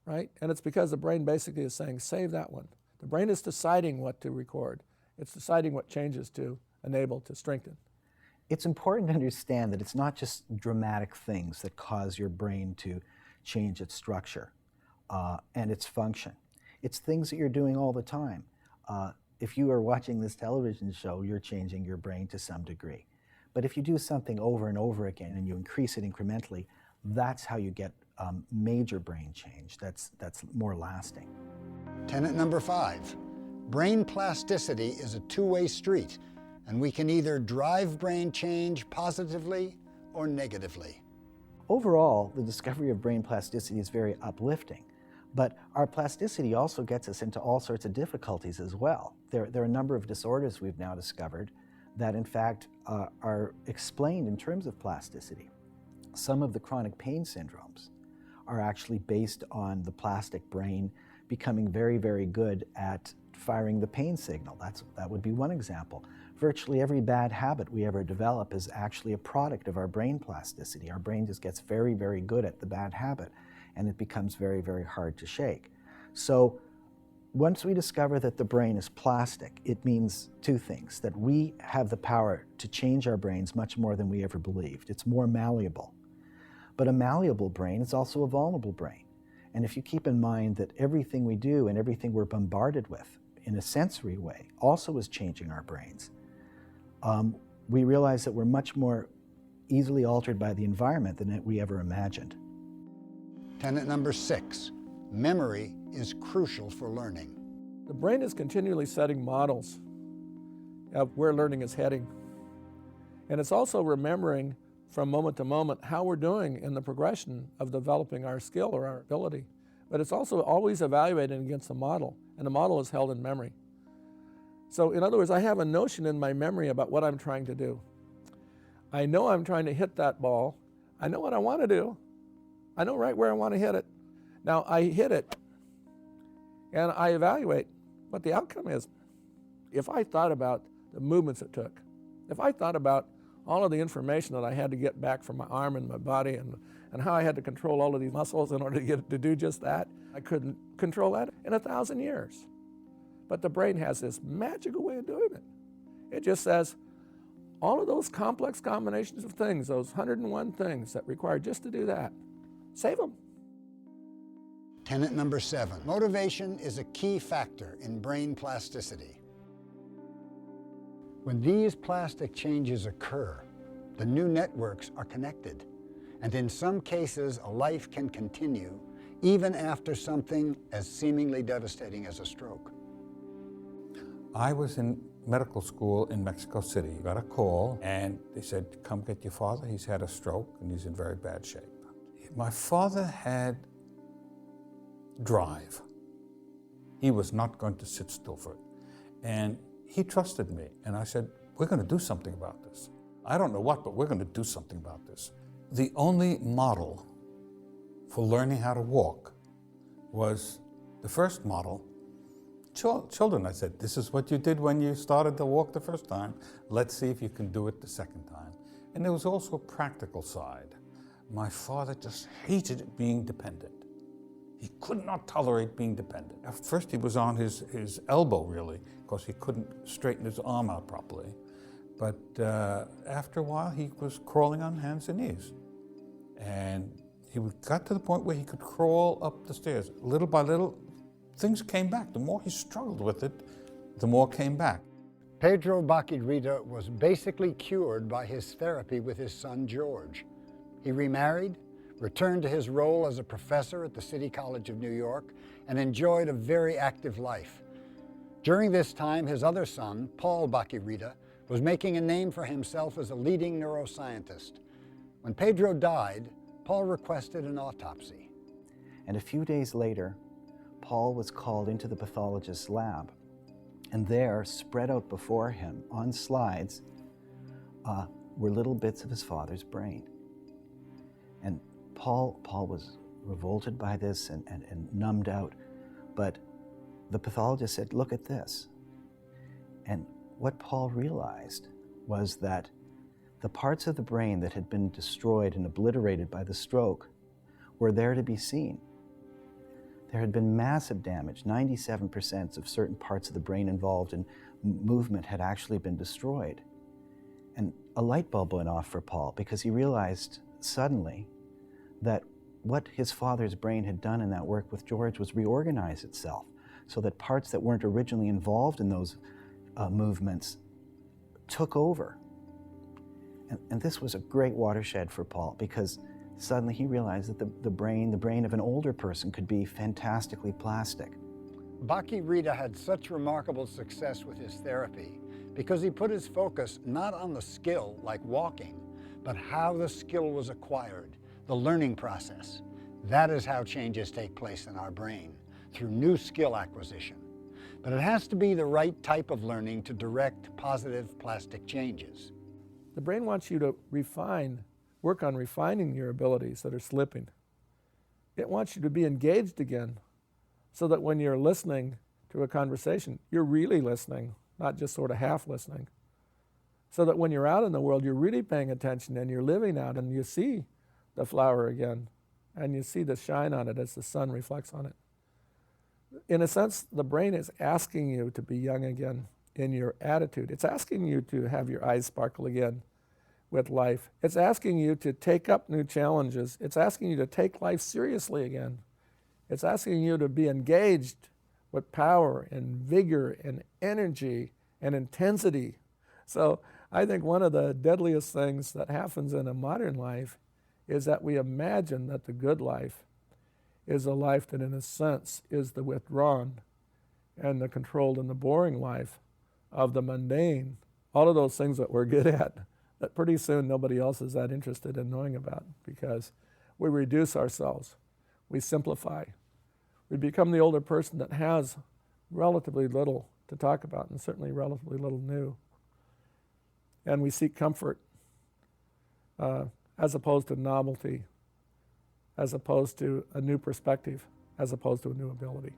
right? And it's because the brain basically is saying, save that one. The brain is deciding what to record. It's deciding what changes to enable, to strengthen. It's important to understand that it's not just dramatic things that cause your brain to change its structure and its function. It's things that you're doing all the time. If you are watching this television show, you're changing your brain to some degree. But if you do something over and over again and you increase it incrementally, that's how you get major brain change. That's more lasting. Tenet number 5, brain plasticity is a two-way street, and we can either drive brain change positively or negatively. Overall, the discovery of brain plasticity is very uplifting. But our plasticity also gets us into all sorts of difficulties as well. There are a number of disorders we've now discovered that in fact are explained in terms of plasticity. Some of the chronic pain syndromes are actually based on the plastic brain becoming very, very good at firing the pain signal. That would be one example. Virtually every bad habit we ever develop is actually a product of our brain plasticity. Our brain just gets very, very good at the bad habit, and it becomes very, very hard to shake. So Once we discover that the brain is plastic, it means two things: that we have the power to change our brains much more than we ever believed. It's more malleable. But a malleable brain is also a vulnerable brain. And if you keep in mind that everything we do and everything we're bombarded with in a sensory way also is changing our brains, we realize that we're much more easily altered by the environment than we ever imagined. Tenet number 6, memory is crucial for learning. The brain is continually setting models of where learning is heading. And it's also remembering from moment to moment how we're doing in the progression of developing our skill or our ability. But it's also always evaluating against the model, and the model is held in memory. So in other words, I have a notion in my memory about what I'm trying to do. I know I'm trying to hit that ball. I know what I want to do. I know right where I want to hit it. Now I hit it, and I evaluate what the outcome is. If I thought about the movements it took, if I thought about all of the information that I had to get back from my arm and my body and how I had to control all of these muscles in order to get it to do just that, I couldn't control that in 1,000 years. But the brain has this magical way of doing it. It just says, all of those complex combinations of things, those 101 things that require just to do that, save them. Tenet number 7, motivation is a key factor in brain plasticity. When these plastic changes occur, the new networks are connected, and in some cases, a life can continue even after something as seemingly devastating as a stroke. I was in medical school in Mexico City. I got a call, and they said, come get your father. He's had a stroke, and he's in very bad shape. My father had drive. He was not going to sit still for it. And he trusted me, and I said, we're going to do something about this. I don't know what, but we're going to do something about this. The only model for learning how to walk was the first model. Children, I said, this is what you did when you started to walk the first time. Let's see if you can do it the second time. And there was also a practical side. My father just hated being dependent. He could not tolerate being dependent. At first he was on his elbow, really, because he couldn't straighten his arm out properly. But after a while, he was crawling on hands and knees. And he got to the point where he could crawl up the stairs. Little by little, things came back. The more he struggled with it, the more came back. Pedro Baquirita was basically cured by his therapy with his son, George. He remarried, returned to his role as a professor at the City College of New York, and enjoyed a very active life. During this time, his other son, Paul Baquirita, was making a name for himself as a leading neuroscientist. When Pedro died, Paul requested an autopsy. And a few days later, Paul was called into the pathologist's lab, and there, spread out before him on slides, were little bits of his father's brain. And Paul was revolted by this and numbed out, but the pathologist said, look at this. And what Paul realized was that the parts of the brain that had been destroyed and obliterated by the stroke were there to be seen. There had been massive damage. 97% of certain parts of the brain involved in movement had actually been destroyed. And a light bulb went off for Paul because he realized suddenly that what his father's brain had done in that work with George was reorganize itself so that parts that weren't originally involved in those movements took over. And this was a great watershed for Paul because suddenly he realized that the brain of an older person could be fantastically plastic. Baquirita had such remarkable success with his therapy because he put his focus not on the skill, like walking, but how the skill was acquired, the learning process. That is how changes take place in our brain, through new skill acquisition. But it has to be the right type of learning to direct positive plastic changes. The brain wants you to work on refining your abilities that are slipping. It wants you to be engaged again so that when you're listening to a conversation, you're really listening, not just sort of half listening. So that when you're out in the world, you're really paying attention and you're living out and you see the flower again and you see the shine on it as the sun reflects on it. in a sense, the brain is asking you to be young again in your attitude. It's asking you to have your eyes sparkle again with life. It's asking you to take up new challenges. It's asking you to take life seriously again. It's asking you to be engaged with power and vigor and energy and intensity. So I think one of the deadliest things that happens in a modern life is that we imagine that the good life is a life that in a sense is the withdrawn and the controlled and the boring life of the mundane, all of those things that we're good at, that pretty soon nobody else is that interested in knowing about because we reduce ourselves, we simplify. We become the older person that has relatively little to talk about and certainly relatively little new. And we seek comfort as opposed to novelty, as opposed to a new perspective, as opposed to a new ability.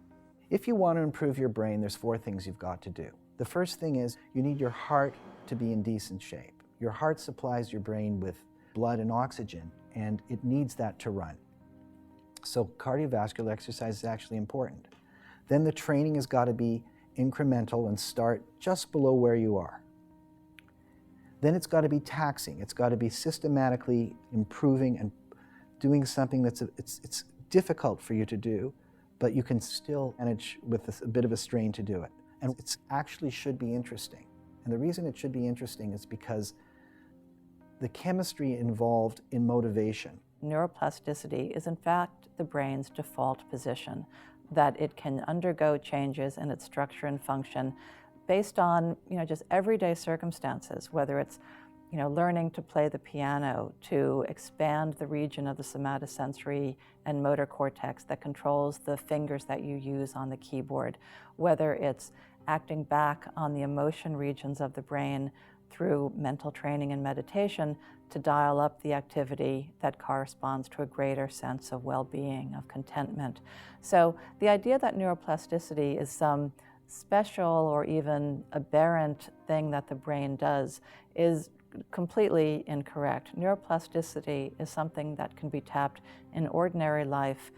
If you want to improve your brain, there's 4 things you've got to do. The first thing is you need your heart to be in decent shape. Your heart supplies your brain with blood and oxygen, and it needs that to run. So cardiovascular exercise is actually important. Then the training has got to be incremental and start just below where you are. Then it's got to be taxing. It's got to be systematically improving and doing something that's it's difficult for you to do, but you can still manage with a bit of a strain to do it. And it actually should be interesting. And the reason it should be interesting is because the chemistry involved in motivation. Neuroplasticity is in fact the brain's default position, that it can undergo changes in its structure and function based on just everyday circumstances, whether it's learning to play the piano, to expand the region of the somatosensory and motor cortex that controls the fingers that you use on the keyboard, whether it's acting back on the emotion regions of the brain through mental training and meditation to dial up the activity that corresponds to a greater sense of well-being, of contentment. So the idea that neuroplasticity is some special or even aberrant thing that the brain does is completely incorrect. Neuroplasticity is something that can be tapped in ordinary life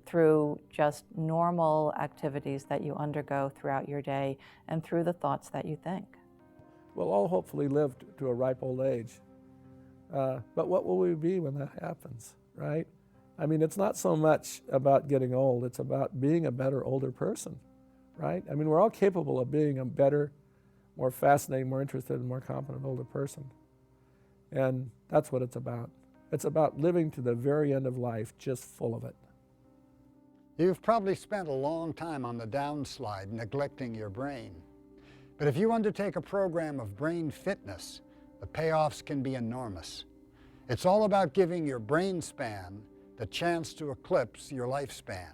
through just normal activities that you undergo throughout your day and through the thoughts that you think. We'll all hopefully live to a ripe old age. But what will we be when that happens, right? I mean, it's not so much about getting old, it's about being a better older person, right? I mean, we're all capable of being a better, more fascinating, more interested, and more competent older person. And that's what it's about. It's about living to the very end of life just full of it. You've probably spent a long time on the downslide neglecting your brain. But if you undertake a program of brain fitness, the payoffs can be enormous. It's all about giving your brain span the chance to eclipse your lifespan.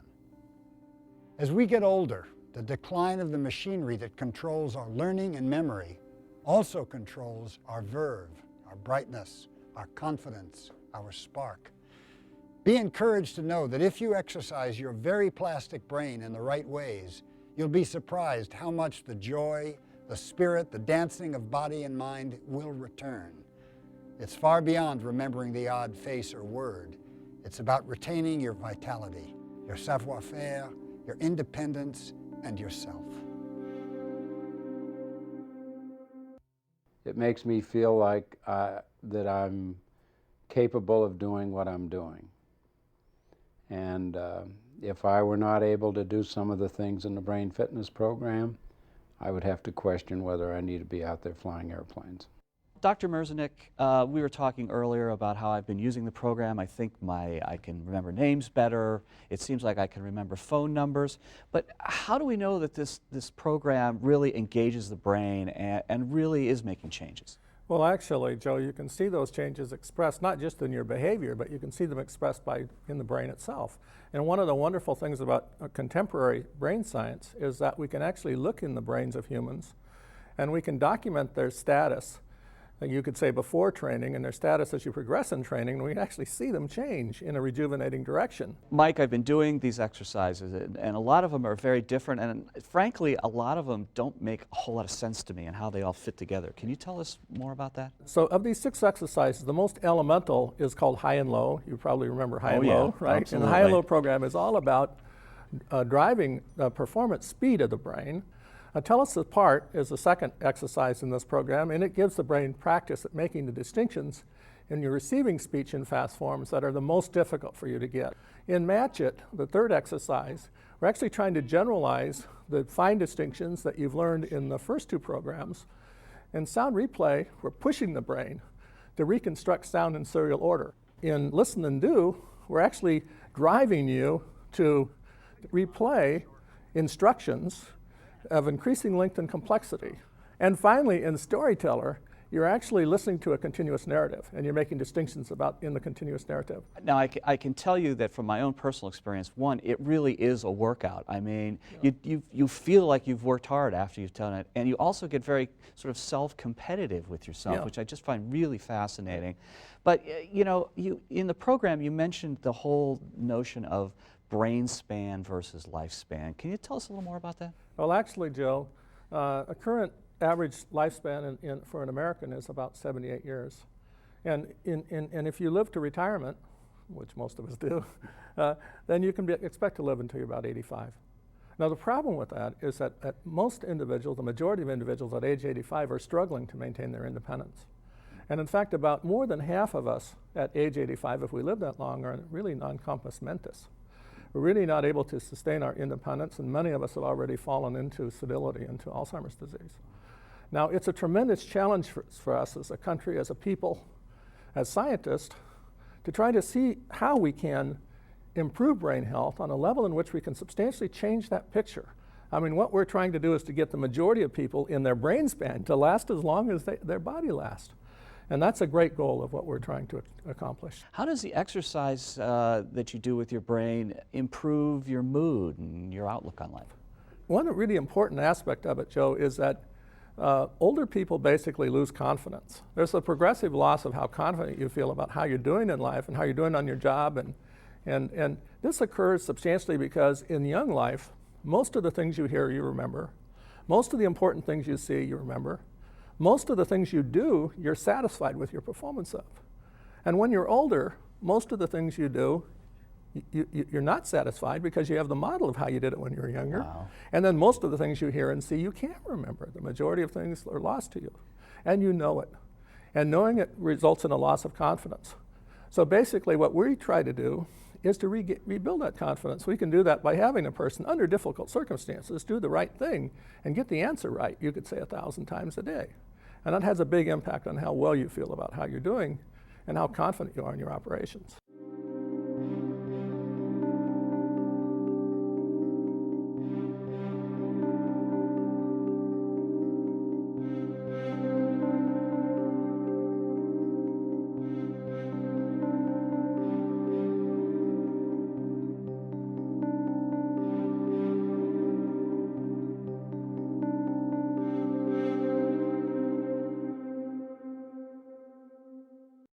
As we get older, the decline of the machinery that controls our learning and memory also controls our verve, our brightness, our confidence, our spark. Be encouraged to know that if you exercise your very plastic brain in the right ways, you'll be surprised how much the joy, the spirit, the dancing of body and mind will return. It's far beyond remembering the odd face or word. It's about retaining your vitality, your savoir-faire, your independence, and yourself. It makes me feel like that I'm capable of doing what I'm doing. And if I were not able to do some of the things in the brain fitness program, I would have to question whether I need to be out there flying airplanes. Dr. Merzenich, we were talking earlier about how I've been using the program. I think I can remember names better. It seems like I can remember phone numbers. But how do we know that this program really engages the brain and really is making changes? Well, actually, Joe, you can see those changes expressed not just in your behavior, but you can see them expressed in the brain itself. And one of the wonderful things about contemporary brain science is that we can actually look in the brains of humans and we can document their status. You could say before training and their status as you progress in training, and we can actually see them change in a rejuvenating direction. Mike, I've been doing these exercises, and a lot of them are very different, and frankly, a lot of them don't make a whole lot of sense to me and how they all fit together. Can you tell us more about that? So of these 6 exercises, the most elemental is called high and low. You probably remember high and low, right? Absolutely. And the high and low program is all about driving the performance speed of the brain. Tell us apart is the second exercise in this program, and it gives the brain practice at making the distinctions in your receiving speech in fast forms that are the most difficult for you to get. In Match It, the third exercise, we're actually trying to generalize the fine distinctions that you've learned in the first two programs. In Sound Replay, we're pushing the brain to reconstruct sound in serial order. In Listen and Do, we're actually driving you to replay instructions of increasing length and complexity. And finally, in Storyteller, you're actually listening to a continuous narrative, and you're making distinctions in the continuous narrative. Now, I can tell you that from my own personal experience, one, it really is a workout. I mean, you feel like you've worked hard after you've done it, and you also get very sort of self-competitive with yourself, which I just find really fascinating. But, you know, in the program, you mentioned the whole notion of brain span versus lifespan. Can you tell us a little more about that? Well, actually, Joe, a current average lifespan for an American is about 78 years. And if you live to retirement, which most of us do, then you can expect to live until you're about 85. Now, the problem with that is that most individuals, the majority of individuals at age 85 are struggling to maintain their independence. And in fact, about more than half of us at age 85, if we live that long, are really non-compos mentis. We're really not able to sustain our independence, and many of us have already fallen into senility, into Alzheimer's disease. Now, it's a tremendous challenge for us as a country, as a people, as scientists, to try to see how we can improve brain health on a level in which we can substantially change that picture. I mean, what we're trying to do is to get the majority of people in their brain span to last as long as their body lasts. And that's a great goal of what we're trying to accomplish. How does the exercise that you do with your brain improve your mood and your outlook on life? One really important aspect of it, Joe, is that older people basically lose confidence. There's a progressive loss of how confident you feel about how you're doing in life and how you're doing on your job. And this occurs substantially because in young life, most of the things you hear, you remember. Most of the important things you see, you remember. Most of the things you do, you're satisfied with your performance of. And when you're older, most of the things you do, you're not satisfied because you have the model of how you did it when you were younger. Wow. And then most of the things you hear and see, you can't remember. The majority of things are lost to you. And you know it. And knowing it results in a loss of confidence. So basically what we try to do is to rebuild that confidence. We can do that by having a person, under difficult circumstances, do the right thing and get the answer right, you could say 1,000 times a day. And that has a big impact on how well you feel about how you're doing and how confident you are in your operations.